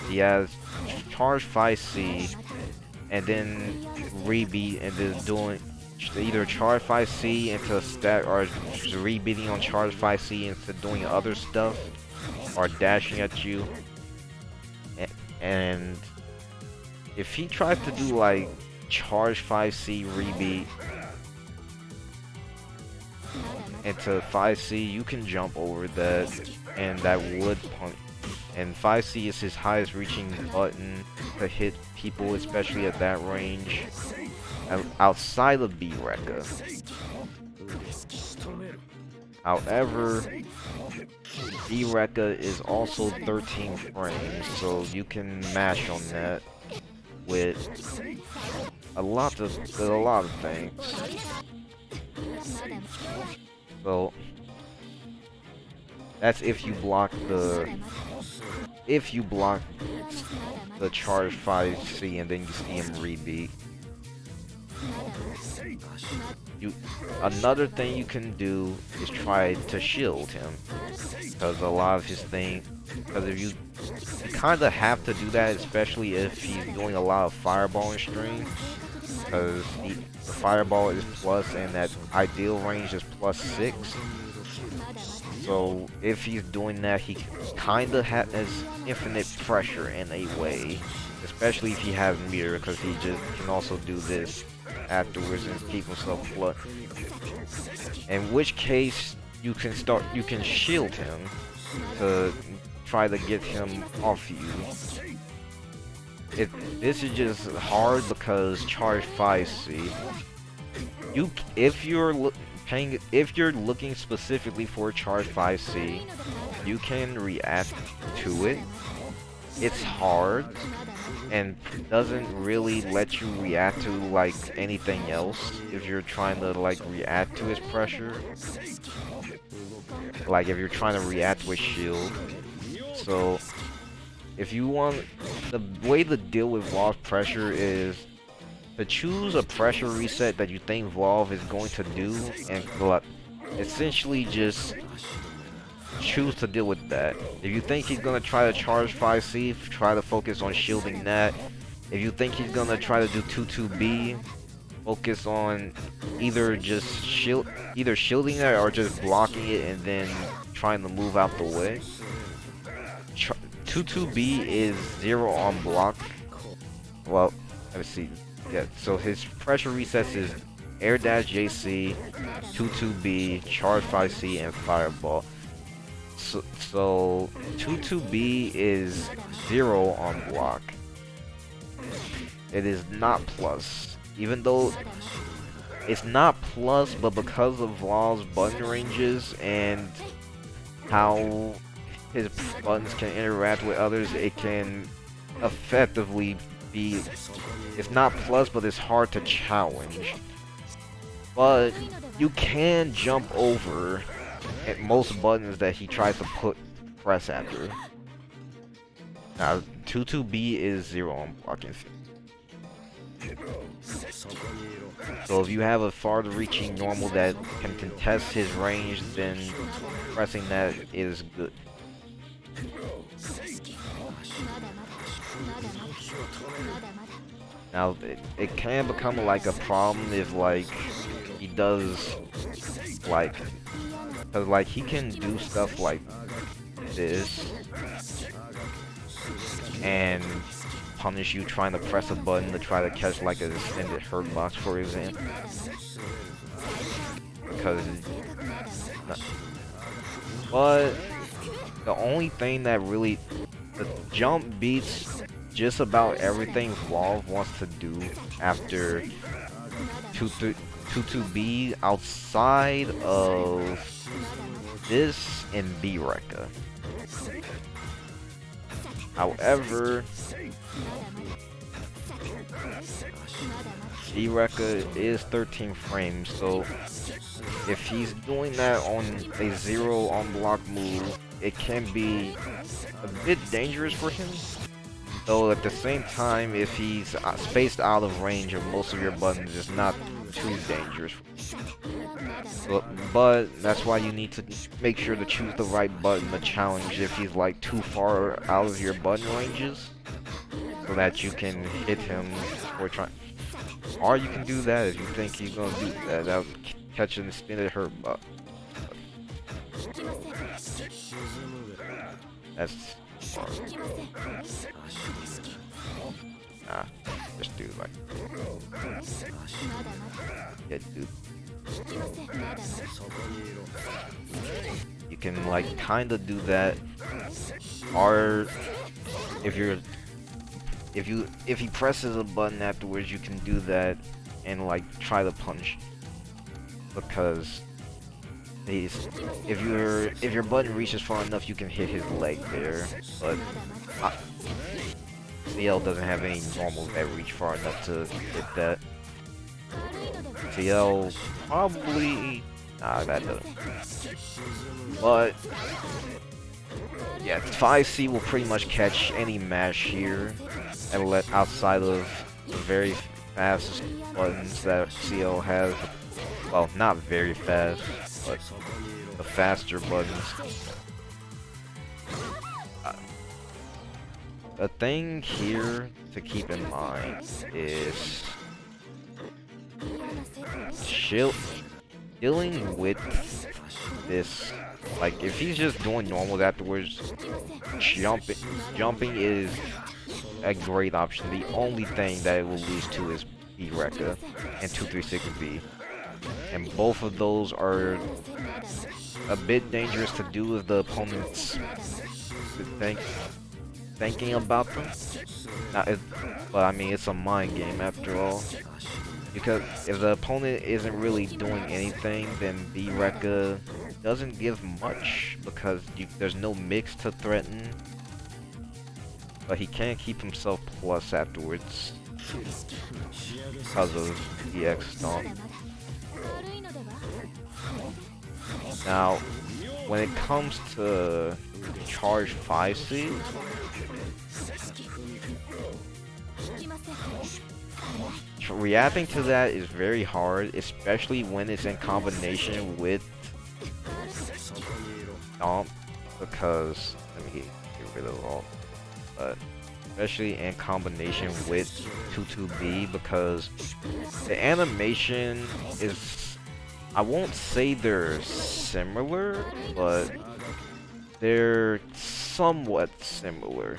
He has charge 5C and then rebeat and then doing either charge 5C into stack or rebeating on charge 5C into doing other stuff or dashing at you. And if he tries to do like charge 5C rebeat into 5C, you can jump over that, and that would punish. And 5C is his highest reaching button to hit people, especially at that range. Outside of B-Rekka. However, B-Rekka is also 13 frames, so you can mash on that with a lot of things. So that's if you block the charge 5C and then you see him rebeat. Another thing you can do is try to shield him, because a lot of his thing, because if you kind of have to do that, especially if he's doing a lot of fireballing stream, because the fireball is plus and that ideal range is +6. So if he's doing that, he kind of has infinite pressure in a way, especially if he has meter, because he just can also do this afterwards and keep himself flood. In which case you can shield him to try to get him off you. This is just hard because charge 5C. If you're looking specifically for charge 5C, you can react to it. It's hard and doesn't really let you react to like anything else if you're trying to like react to his pressure. Like if you're trying to react with shield. So if you want, the way to deal with Vlov's pressure is to choose a pressure reset that you think Vlov is going to do and essentially just choose to deal with that. If you think he's gonna try to charge 5C, try to focus on shielding that. If you think he's gonna try to do 2-2B, focus on either shielding that or just blocking it and then trying to move out the way. 2-2B is 0 on block. Well, let me see. Yeah, so his pressure resets is air dash JC, 2-2B, charge 5C, and fireball. So 2-2B is 0 on block. It is not plus. Even though it's not plus, but because of Vlov's button ranges and how his buttons can interact with others, it can effectively be, it's not plus, but it's hard to challenge. But you can jump over at most buttons that he tries to press after. Now 2-2B is 0 on blocking. So if you have a farther reaching normal that can contest his range, then pressing that is good. Now it can become like a problem if like he does like, cause like he can do stuff like this and punish you trying to press a button to try to catch like an extended hurt box, for example. Because but the only thing that really, the jump beats just about everything Vlov wants to do after 2-2B outside of this and B-Rekka. However, B-Rekka is 13 frames, so if he's doing that on a 0 on block move, it can be a bit dangerous for him. Though at the same time, if he's spaced out of range of most of your buttons, it's not too dangerous. But that's why you need to make sure to choose the right button to challenge if he's like too far out of your button ranges, so that you can hit him before trying. Or you can do that if you think he's gonna do that. That'll catch and spin at her butt. That's smart. Nah, just do like. Yeah, dude. You can like kinda do that, or if he presses a button afterwards, you can do that and like try to punch, because if your button reaches far enough, you can hit his leg there, but CL doesn't have any normals that reach far enough to hit that. CL probably... Nah, that doesn't. But... yeah, 5C will pretty much catch any mash here, and outside of the very fast buttons that CL has. Well, not very fast, but the faster buttons. The thing here to keep in mind is dealing with this. Like, if he's just doing normal afterwards, jumping is a great option. The only thing that it will lose to is B-Rekka and 236B. And both of those are a bit dangerous to do if the opponent's thinking about them. But I mean, it's a mind game after all. Because if the opponent isn't really doing anything, then B-Rekka doesn't give much, because there's no mix to threaten. But he can keep himself plus afterwards because of the X Stomp. Now, when it comes to charge 5C, reacting to that is very hard, especially when it's in combination with Stomp, because, let me get rid of all, but especially in combination with 22B, because the animation is, I won't say they're similar, but they're somewhat similar,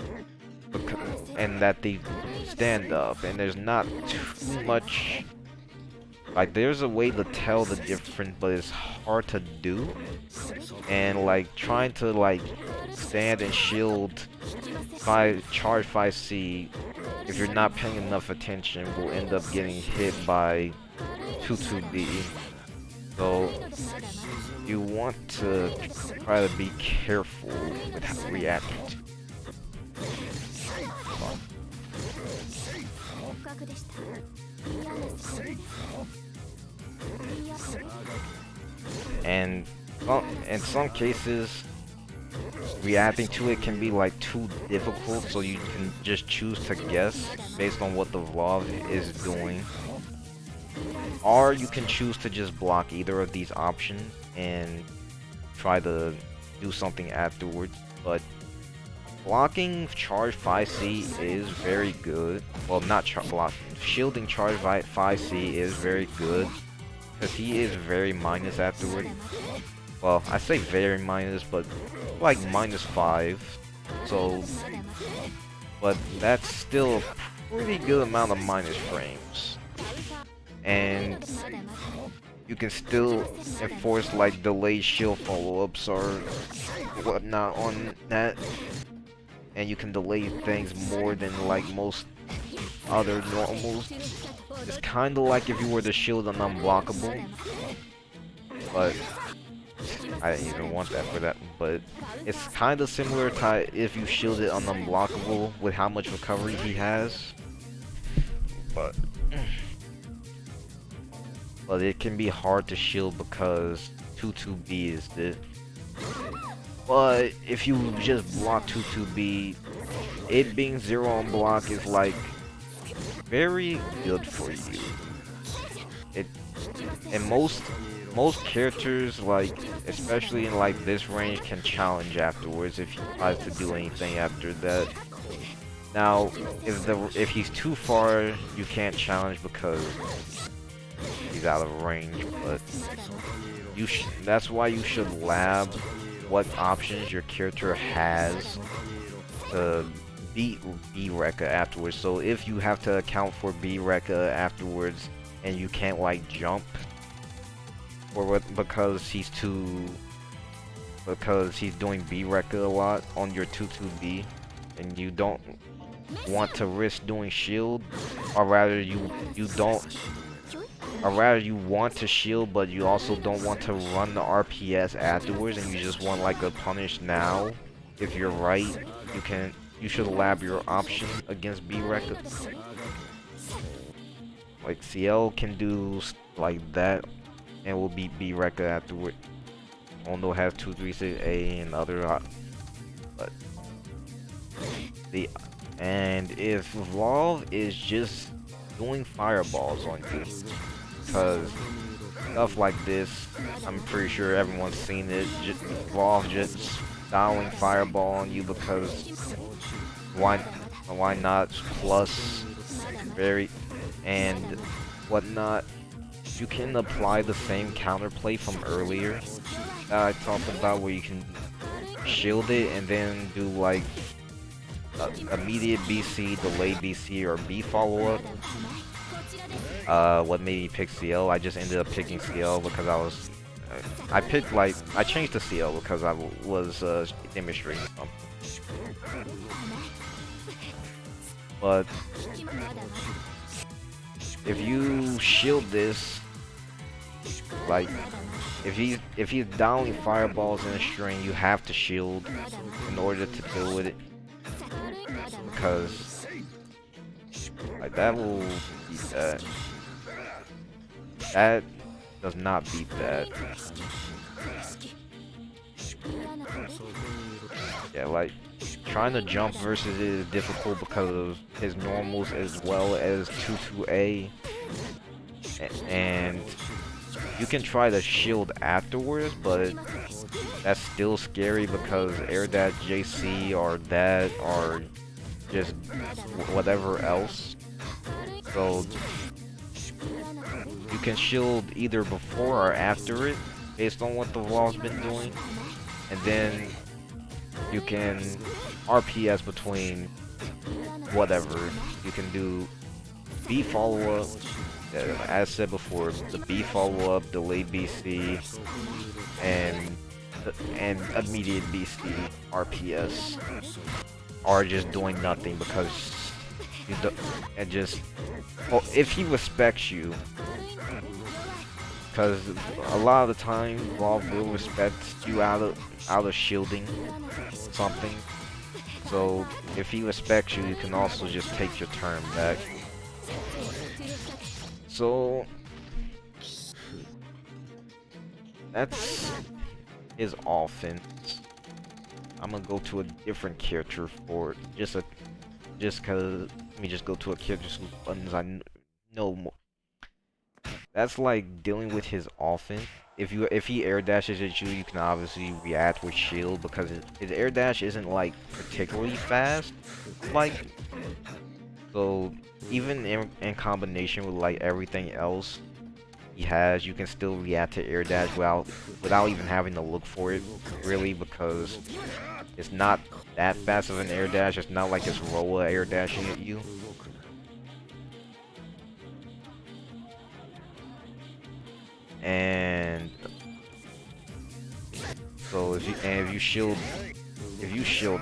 and that they stand up, and there's not too much, like, there's a way to tell the difference, but it's hard to do, and like trying to like stand and shield charge 5C, if you're not paying enough attention, will end up getting hit by 22B. So you want to try to be careful with how to react to. And in some cases, reacting to it can be like too difficult, so you can just choose to guess based on what the Vlov is doing. Or you can choose to just block either of these options and try to do something afterwards. But blocking charge 5C is very good. Well, not blocking. Shielding charge 5C is very good, because he is very minus afterward. Well, I say very minus, but like -5. So, but that's still a pretty good amount of minus frames. And you can still enforce like delayed shield follow-ups or whatnot on that. And you can delay things more than like most other normals. It's kind of like if you were to shield an unblockable, but I didn't even want that for that. But it's kind of similar to if you shielded an unblockable with how much recovery he has. But it can be hard to shield because 22B is this. But if you just block 22B, it being 0 on block is like very good for you. And most most characters, like especially in like this range, can challenge afterwards if he tries to do anything after that. Now, if he's too far, you can't challenge because he's out of range. But that's why you should lab what options your character has to beat B-Rekka afterwards. So if you have to account for B-Rekka afterwards and you can't like jump, or because he's doing B-Rekka a lot on your 2-2B, and you don't want to risk doing shield, or rather you want to shield, but you also don't want to run the RPS afterwards, and you just want like a punish now. If you're right, you should lab your option against B-Rekka. Like CL can do like that and will beat B-Rekka afterward. Ondo has 236A and other, but and if Vlov is just doing fireballs on you, because stuff like this, I'm pretty sure everyone's seen it. Vlov just dialing fireball on you because why not? Plus very and whatnot. You can apply the same counterplay from earlier that I talked about, where you can shield it and then do like immediate BC, delayed BC, or B follow-up. What made me pick CL? I just ended up picking CL because I changed to CL because I was demonstrating something. But if you shield this, like if he's downing fireballs in a string, you have to shield in order to deal with it, because like that will beat that. That does not beat that. Yeah, like trying to jump versus it is difficult because of his normals as well as 2-2A, and you can try to shield afterwards, but that's still scary because air dash JC or that or just whatever else. So you can shield either before or after it based on what the Vlov's been doing, and then you can RPS between whatever. You can do B follow-up, as said before, the B follow-up, delayed BC, and immediate BC RPS, or just doing nothing because you do, and just, well, if he respects you, because a lot of the time Vlov will respect you out of shielding something. So if he respects you, you can also just take your turn back. So that's his offense. I'm gonna go to a different character for just cause. Let me just go to a character whose buttons I know more. That's like dealing with his offense. If he air dashes at you, you can obviously react with shield because his air dash isn't like particularly fast. Like, so even in combination with like everything else he has, you can still react to air dash without even having to look for it, really, because it's not that fast of an air dash. It's not like it's Roa air dashing at you. And so if you shield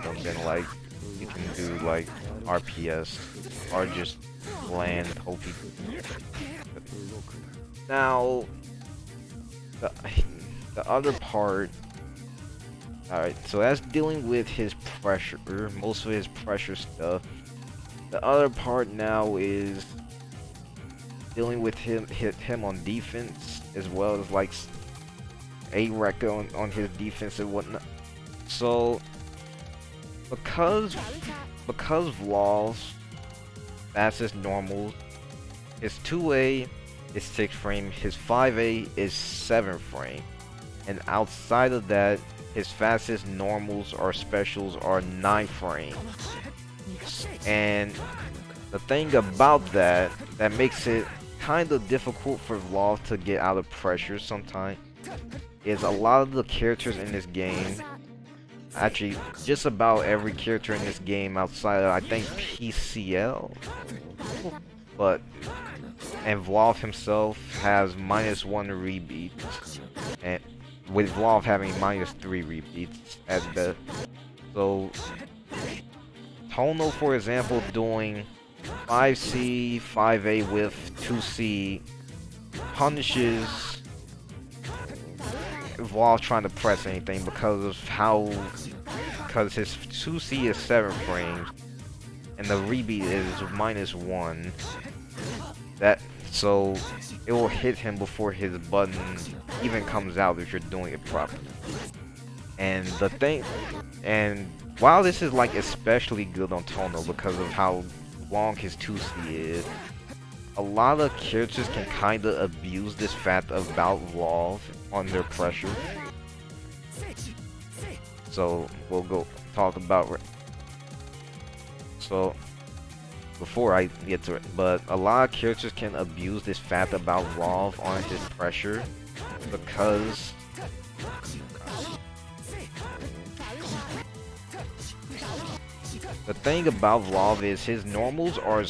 them, then like you can do like RPS or just land hope he. Now the other part. Alright, so that's dealing with his pressure, most of his pressure stuff. The other part now is dealing with him on defense, as well as like a Rekka on his defense and whatnot. So because Vlov's fastest normal is 2A is 6 frame, his 5A is 7 frame, and outside of that, his fastest normals or specials are 9 frame. And the thing about that makes it kind of difficult for Vlov to get out of pressure sometimes is a lot of the characters in this game, actually just about every character in this game outside of I think PCL, and Vlov himself has -1 rebeats, and with Vlov having -3 rebeats at best. So Tono, for example, doing 5C, 5A with 2C punishes Vlov trying to press anything because his 2C is 7 frames and the rebeat is -1. So it will hit him before his button even comes out if you're doing it properly. And while this is like especially good on Tono because of how long his 2C is, a lot of characters can kinda abuse this fact about Vlov on their pressure. So we'll go talk about before I get to it, but a lot of characters can abuse this fact about Vlov on his pressure because the thing about Vlov is his normals are,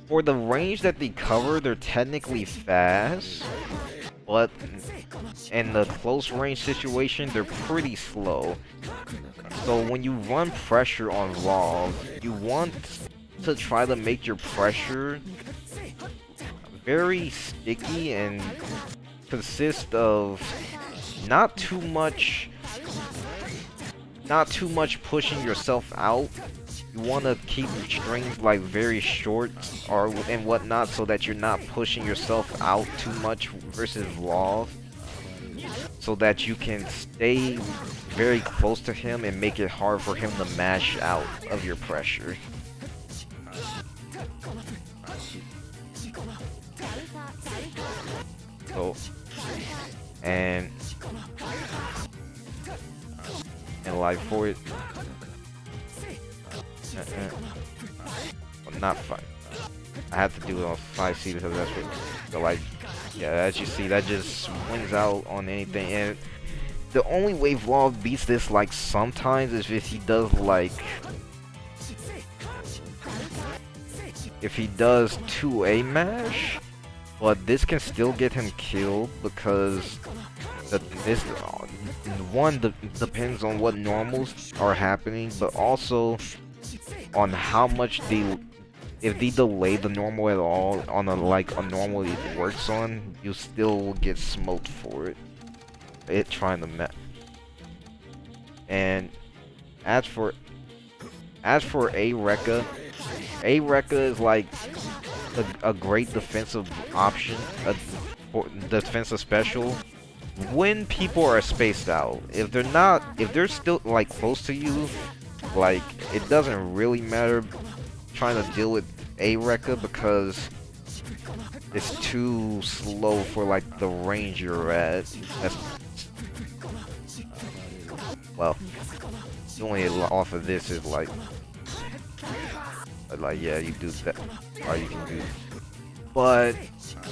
for the range that they cover, they're technically fast, but in the close range situation, they're pretty slow. So when you run pressure on Vlov, you want to try to make your pressure very sticky and consist of not too much pushing yourself out. You want to keep strings like very short and whatnot so that you're not pushing yourself out too much versus Vlov, so that you can stay very close to him and make it hard for him to mash out of your pressure. So, and like for it, well, not 5. I have to do it on 5C because that's what, so like, yeah, as you see, that just wins out on anything. And the only way Vlov beats this, like, sometimes is if he does 2A mash, but this can still get him killed because depends on what normals are happening, but also on how much if they delay the normal at all on a normal it works on, you still will get smoked for it trying to match. And as for A-Rekka is like a great defensive option, a defensive special when people are spaced out. If they're still like close to you, like, it doesn't really matter trying to deal with A-Rekka because it's too slow for like the range you're at. Well, doing it off of this is like yeah, you do that, or you can do, but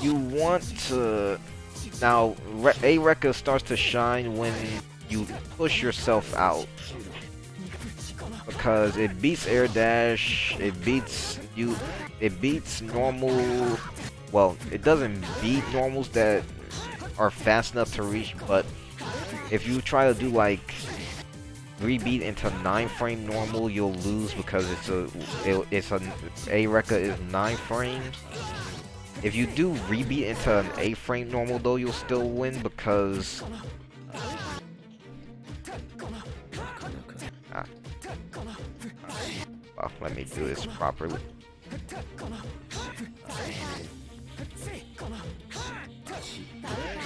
you want to. Now, A-Rekka starts to shine when you push yourself out, because it beats air dash, it beats normal. Well, it doesn't beat normals that are fast enough to reach, but if you try to do like rebeat into 9 frame normal, you'll lose because A-Rekka is 9 frames. If you do rebeat into an 8 frame normal though, you'll still win because well, let me do this properly.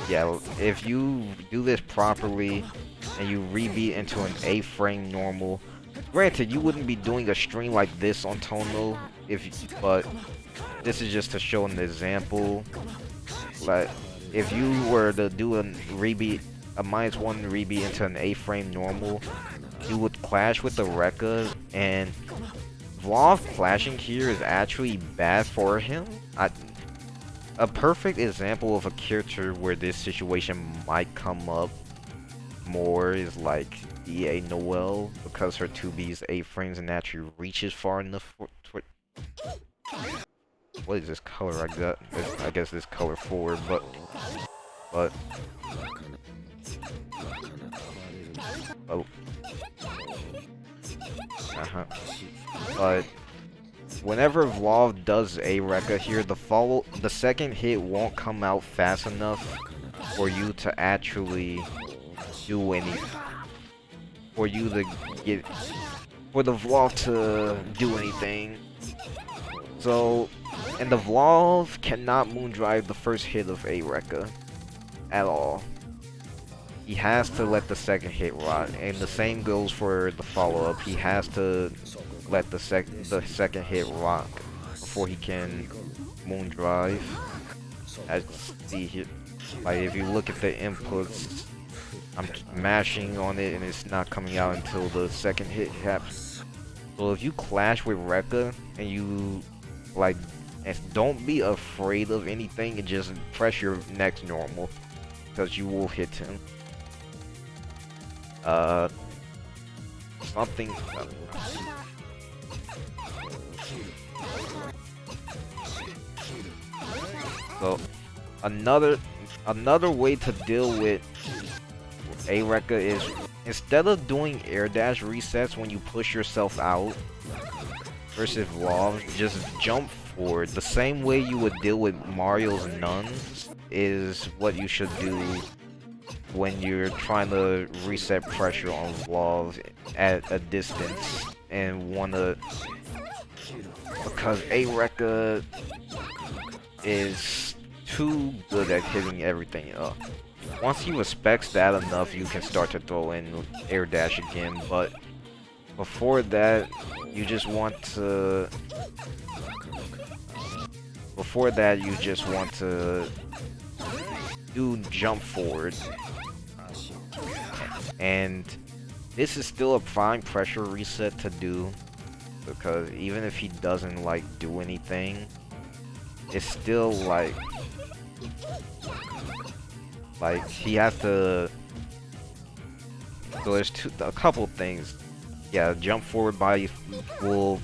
Yeah, if you do this properly and you rebeat into an 8 frame normal, granted you wouldn't be doing a stream like this on Tono but this is just to show an example. Like, if you were to do a rebeat, a -1 rebeat into an A-frame normal, you would clash with the Rekka, and Vlov clashing here is actually bad for him. A perfect example of a character where this situation might come up more is like EA Noelle, because her 2B's A-frames and naturally reaches far enough for what is this color I got? I guess this color 4, but oh, but whenever Vlov does a Rekka here, the second hit won't come out fast enough for you to actually do any, for you to get, for the Vlov to do anything. So, and the Vlov cannot moondrive the first hit of a Rekka at all. He has to let the second hit rot, and the same goes for the follow-up. He has to let the second hit rock before he can moondrive. As you see here, like if you look at the inputs, I'm mashing on it and it's not coming out until the second hit happens. So if you clash with Rekka and you like, and don't be afraid of anything and just press your next normal, because you will hit him. Something. So another way to deal with a Rekka is, instead of doing air dash resets when you push yourself out versus Vlov, just jump forward. The same way you would deal with Mario's nuns is what you should do when you're trying to reset pressure on Vlov at a distance and wanna, because a Rekka is too good at hitting everything up. Once he respects that enough, you can start to throw in air dash again, but before that, you just want to do jump forward. And this is still a prime pressure reset to do, because even if he doesn't like do anything, it's still like he has to. So there's a couple things. Yeah, jump forward will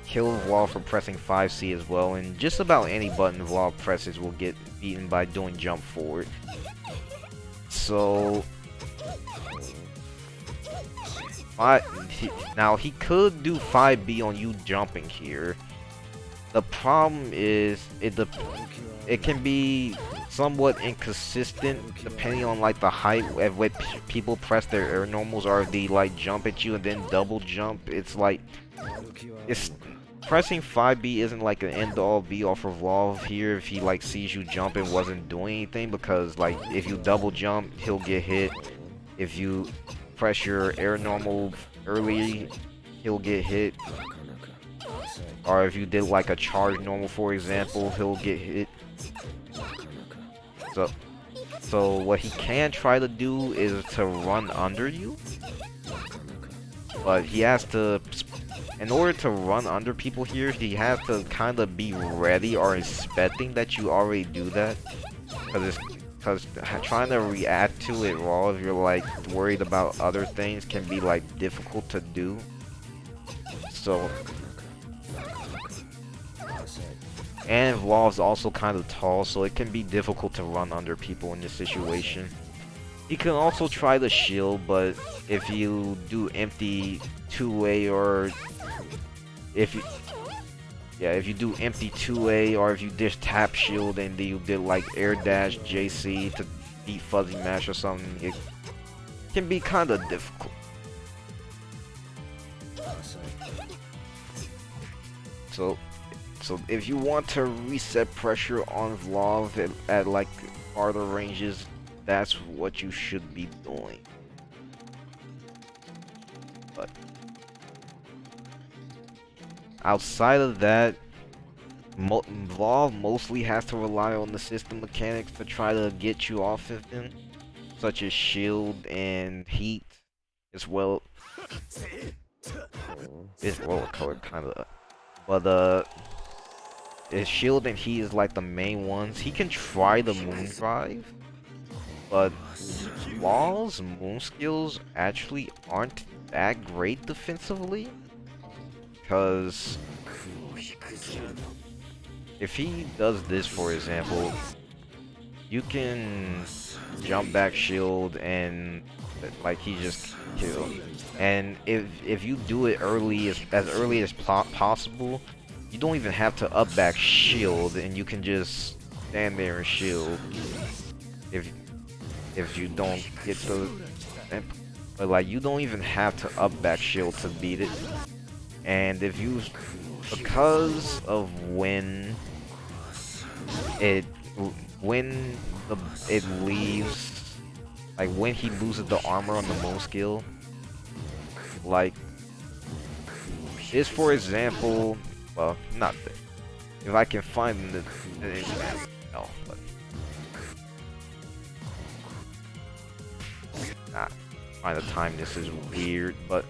kill Vlov for pressing 5C as well, and just about any button Vlov presses will get beaten by doing jump forward. So now he could do 5B on you jumping here. The problem is it can be somewhat inconsistent depending on like the height at which people press their air normals, or if they like jump at you and then double jump. It's like, it's pressing 5B isn't like an end all be all for Vlov here if he like sees you jump and wasn't doing anything, because like if you double jump he'll get hit. If you press your air normal early he'll get hit. Or if you did like a charge normal, for example, he'll get hit. So what he can try to do is to run under you. But he has to, in order to run under people here, he has to kind of be ready or expecting that you already do that. Because trying to react to it raw if you're like worried about other things can be like difficult to do. So, and Vlov's also kind of tall, so it can be difficult to run under people in this situation. You can also try to shield, but if you do empty two-way, or if you do empty 2A, or if you just tap shield and then you did like air dash JC to beat fuzzy mash or something, it can be kind of difficult. So if you want to reset pressure on Vlov at like farther ranges, that's what you should be doing. But outside of that, Vlov mostly has to rely on the system mechanics to try to get you off of him, such as shield and heat, as well. It's roller color kind of, but his shield and heat is like the main ones. He can try the moon drive, but Vlov's moon skills actually aren't that great defensively, because if he does this, for example, you can jump back shield and like he just killed. And if you do it as early as possible, you don't even have to up back shield, and you can just stand there and shield. If you don't get the, but like you don't even have to up back shield to beat it. And if you, because of it when it leaves, like when he loses the armor on the moon skill, like this, for example, well, not that. If I can find the no, but trying to time this is weird, but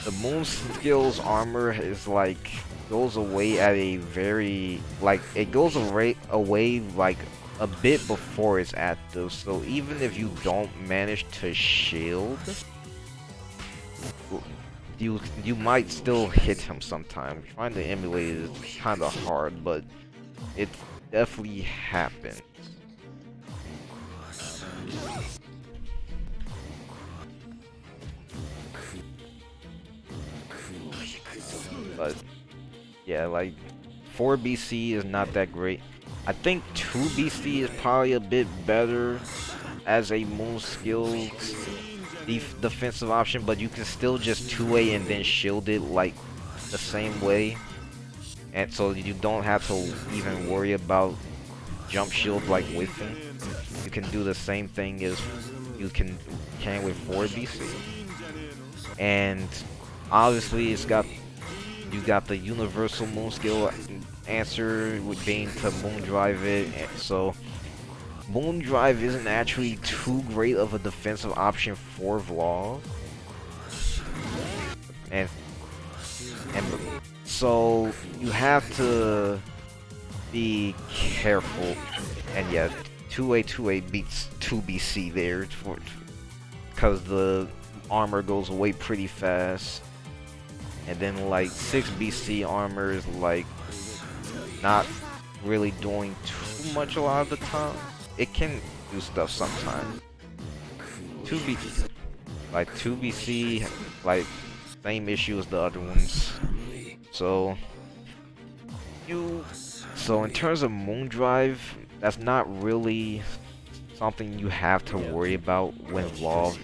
the moon skill's armor is like goes away at a very it goes away like a bit before it's active. So even if you don't manage to shield, you might still hit him sometime. Trying to emulate it is kind of hard, but it definitely happens. But yeah, like 4 BC is not that great. I think 2 BC is probably a bit better as a moon skill defensive option, but you can still just 2A and then shield it like the same way, and so you don't have to even worry about jump shield like with him. You can do the same thing as you can with 4 BC, and obviously you got the universal moon skill answer with being to moon drive it, so moon drive isn't actually too great of a defensive option for Vlov, and so you have to be careful. And yeah, 2A beats 2 BC there because the armor goes away pretty fast. And then like 6 BC armor is like not really doing too much a lot of the time. It can do stuff sometimes. 2 BC, like same issue as the other ones. So in terms of moon drive, that's not really something you have to worry about when Vlov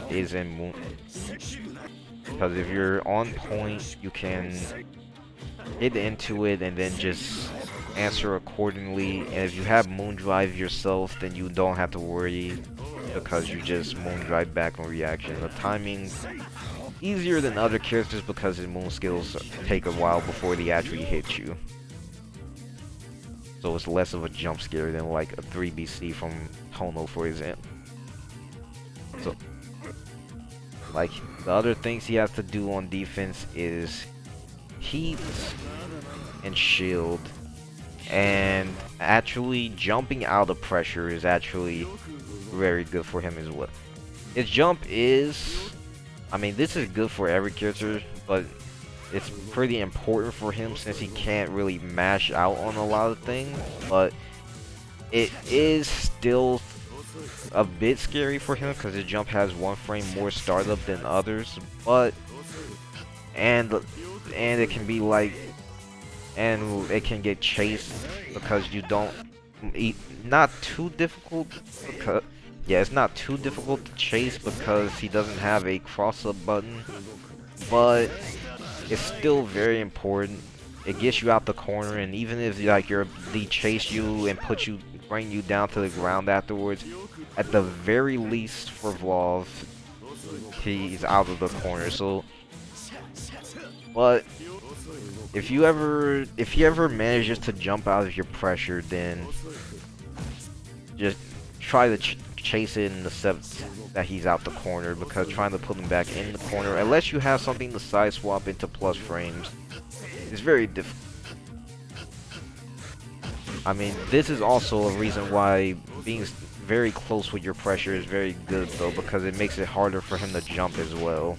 is in moon. Because if you're on point, you can hit into it and then just answer accordingly. And if you have moon drive yourself, then you don't have to worry because you just moon drive back on reaction. The timing easier than other characters because his moon skills take a while before they actually hit you. So it's less of a jump scare than like a 3 BC from Tono, for example. So like the other things he has to do on defense is heat and shield, and actually jumping out of pressure is actually very good for him as well. His jump is, I mean, this is good for every character, but it's pretty important for him since he can't really mash out on a lot of things. But it is still a bit scary for him because his jump has 1 frame more startup than others, but and it can be like, and it can get chased because you don't not too difficult because yeah, it's not too difficult to chase because he doesn't have a cross up button, but it's still very important. It gets you out the corner, and even if like they chase you and bring you down to the ground afterwards, at the very least for Vlov, he's out of the corner. So, but if he ever manages to jump out of your pressure, then just try to chase it in the sense that he's out the corner, because trying to put him back in the corner, unless you have something to side swap into plus frames, is very difficult. I mean, this is also a reason why being very close with your pressure is very good, though, because it makes it harder for him to jump as well.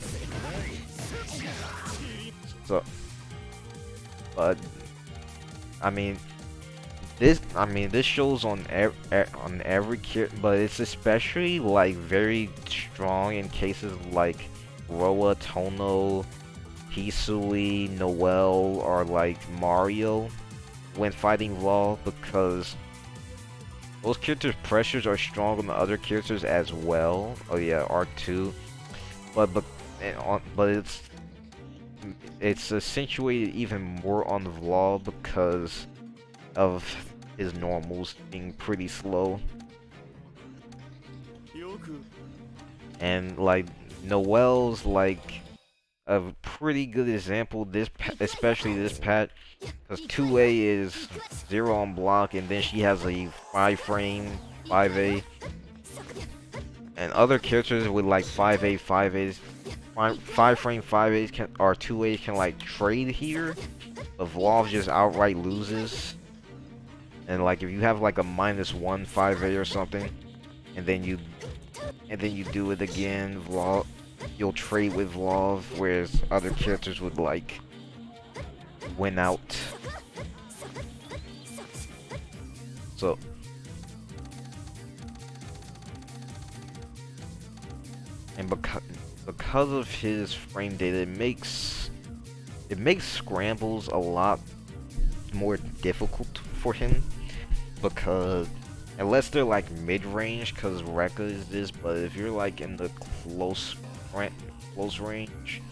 So, but I mean, this shows on every character, but it's especially like very strong in cases like Roa, Tono, Hisui, Noel, or like Mario when fighting Vlov, because those characters' pressures are strong on the other characters as well. Oh yeah, R2, but it's accentuated even more on the Vlov because of his normals being pretty slow. And like Noel's like a pretty good example especially this patch, because 2A is 0 on block, and then she has a 5-frame 5A, and other characters with like 5A 5As 5-frame 5As can, or 2As can like trade here, but Vlov just outright loses. And like if you have like a -1 5A or something, and then you do it again, Vlov, you'll trade with Vlov, whereas other characters would like win out. So and because of his frame data, it makes scrambles a lot more difficult for him, because unless they're like mid-range, because Rekka is this, but if you're like in the close range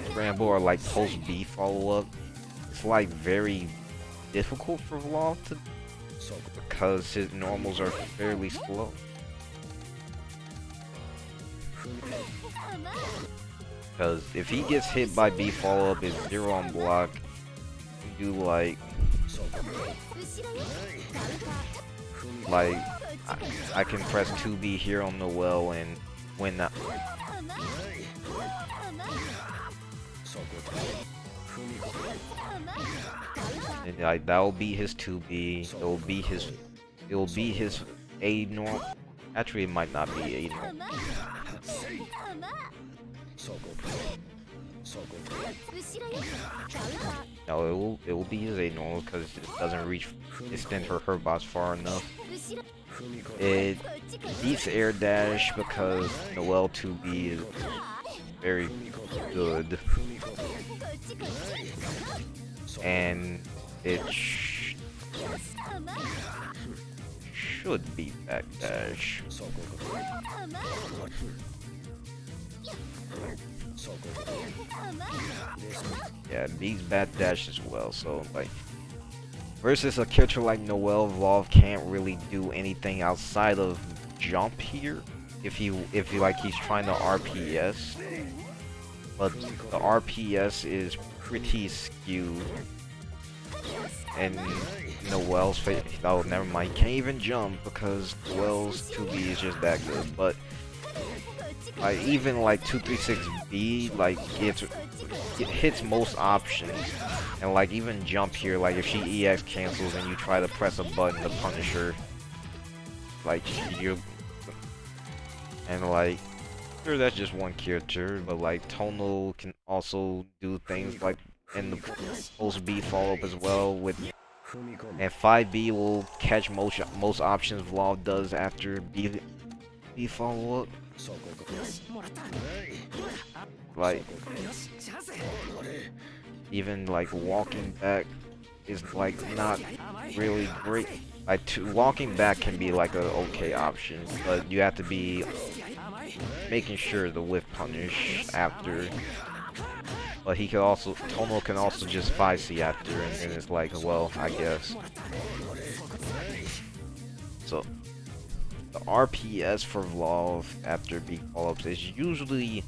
scramble or like post B follow-up, it's like very difficult for Vlov to, because his normals are fairly slow. Because if he gets hit by B follow-up, it's 0 on block, you do like I can press 2B here on Noel and win that. And like that'll be his 2B. It'll be his A norm. Actually, it might not be A norm. No, it will be his A normal, because it doesn't extend her boss far enough. It beats air dash because Noel 2B is very good, and it should beat backdash. Yeah, it beats backdash as well. So like, versus a character like Noel, Vlov can't really do anything outside of jump here. If he like he's trying to RPS, but the RPS is pretty skewed. And Noel's oh never mind, can't even jump because Noel's 2B is just that good. But like even like 236B, like it hits most options, and like even jump here, like if she EX cancels and you try to press a button to punish her, like you, and like sure that's just one character, but like Tonal can also do things like in the post B follow up as well with, and 5B will catch most options Vlov does after B follow up. Like even like walking back is like not really great. Like walking back can be like a okay option, but you have to be making sure the whiff punish after. But he can also, Tomo can also just 5C after, and then it's like, well, I guess. So the RPS for Vlov after B follow-ups is usually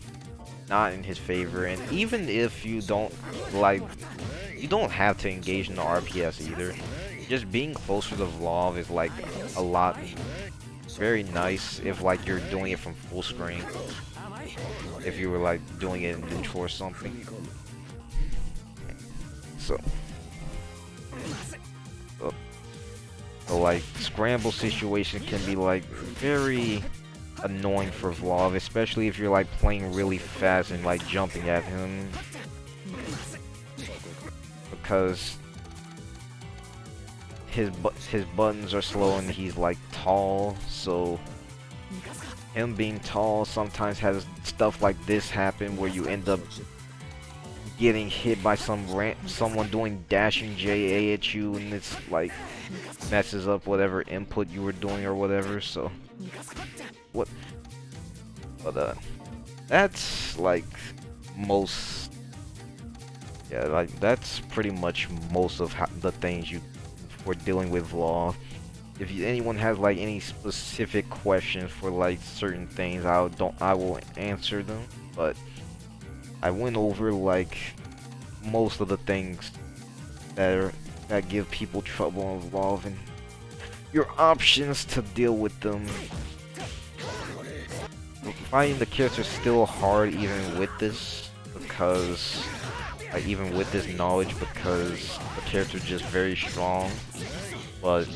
not in his favor. And even if you don't like, you don't have to engage in the RPS either. Just being closer to Vlov is like a lot, very nice if like you're doing it from full screen. If you were like doing it in neutral or something. So, like scramble situation can be like very annoying for Vlov, especially if you're like playing really fast and like jumping at him, because his buttons are slow and he's like tall, so him being tall sometimes has stuff like this happen where you end up getting hit by someone doing dashing JA at you, and it's like messes up whatever input you were doing or whatever. So what, but that's like most, yeah, like that's pretty much most of the things you were dealing with Vlov. If anyone has like any specific questions for like certain things, I will answer them, but I went over like most of the things that give people trouble in Vlov and your options to deal with them. Finding the character's still hard even with this, because like even with this knowledge, because the character's just very strong, but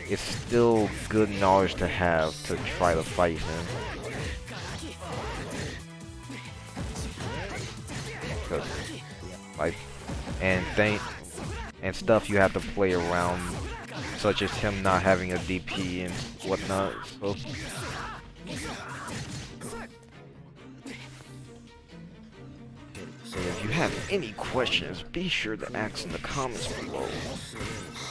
it's still good knowledge to have to try to fight him. Like, and stuff you have to play around, such as him not having a DP and whatnot. So if you have any questions, be sure to ask in the comments below.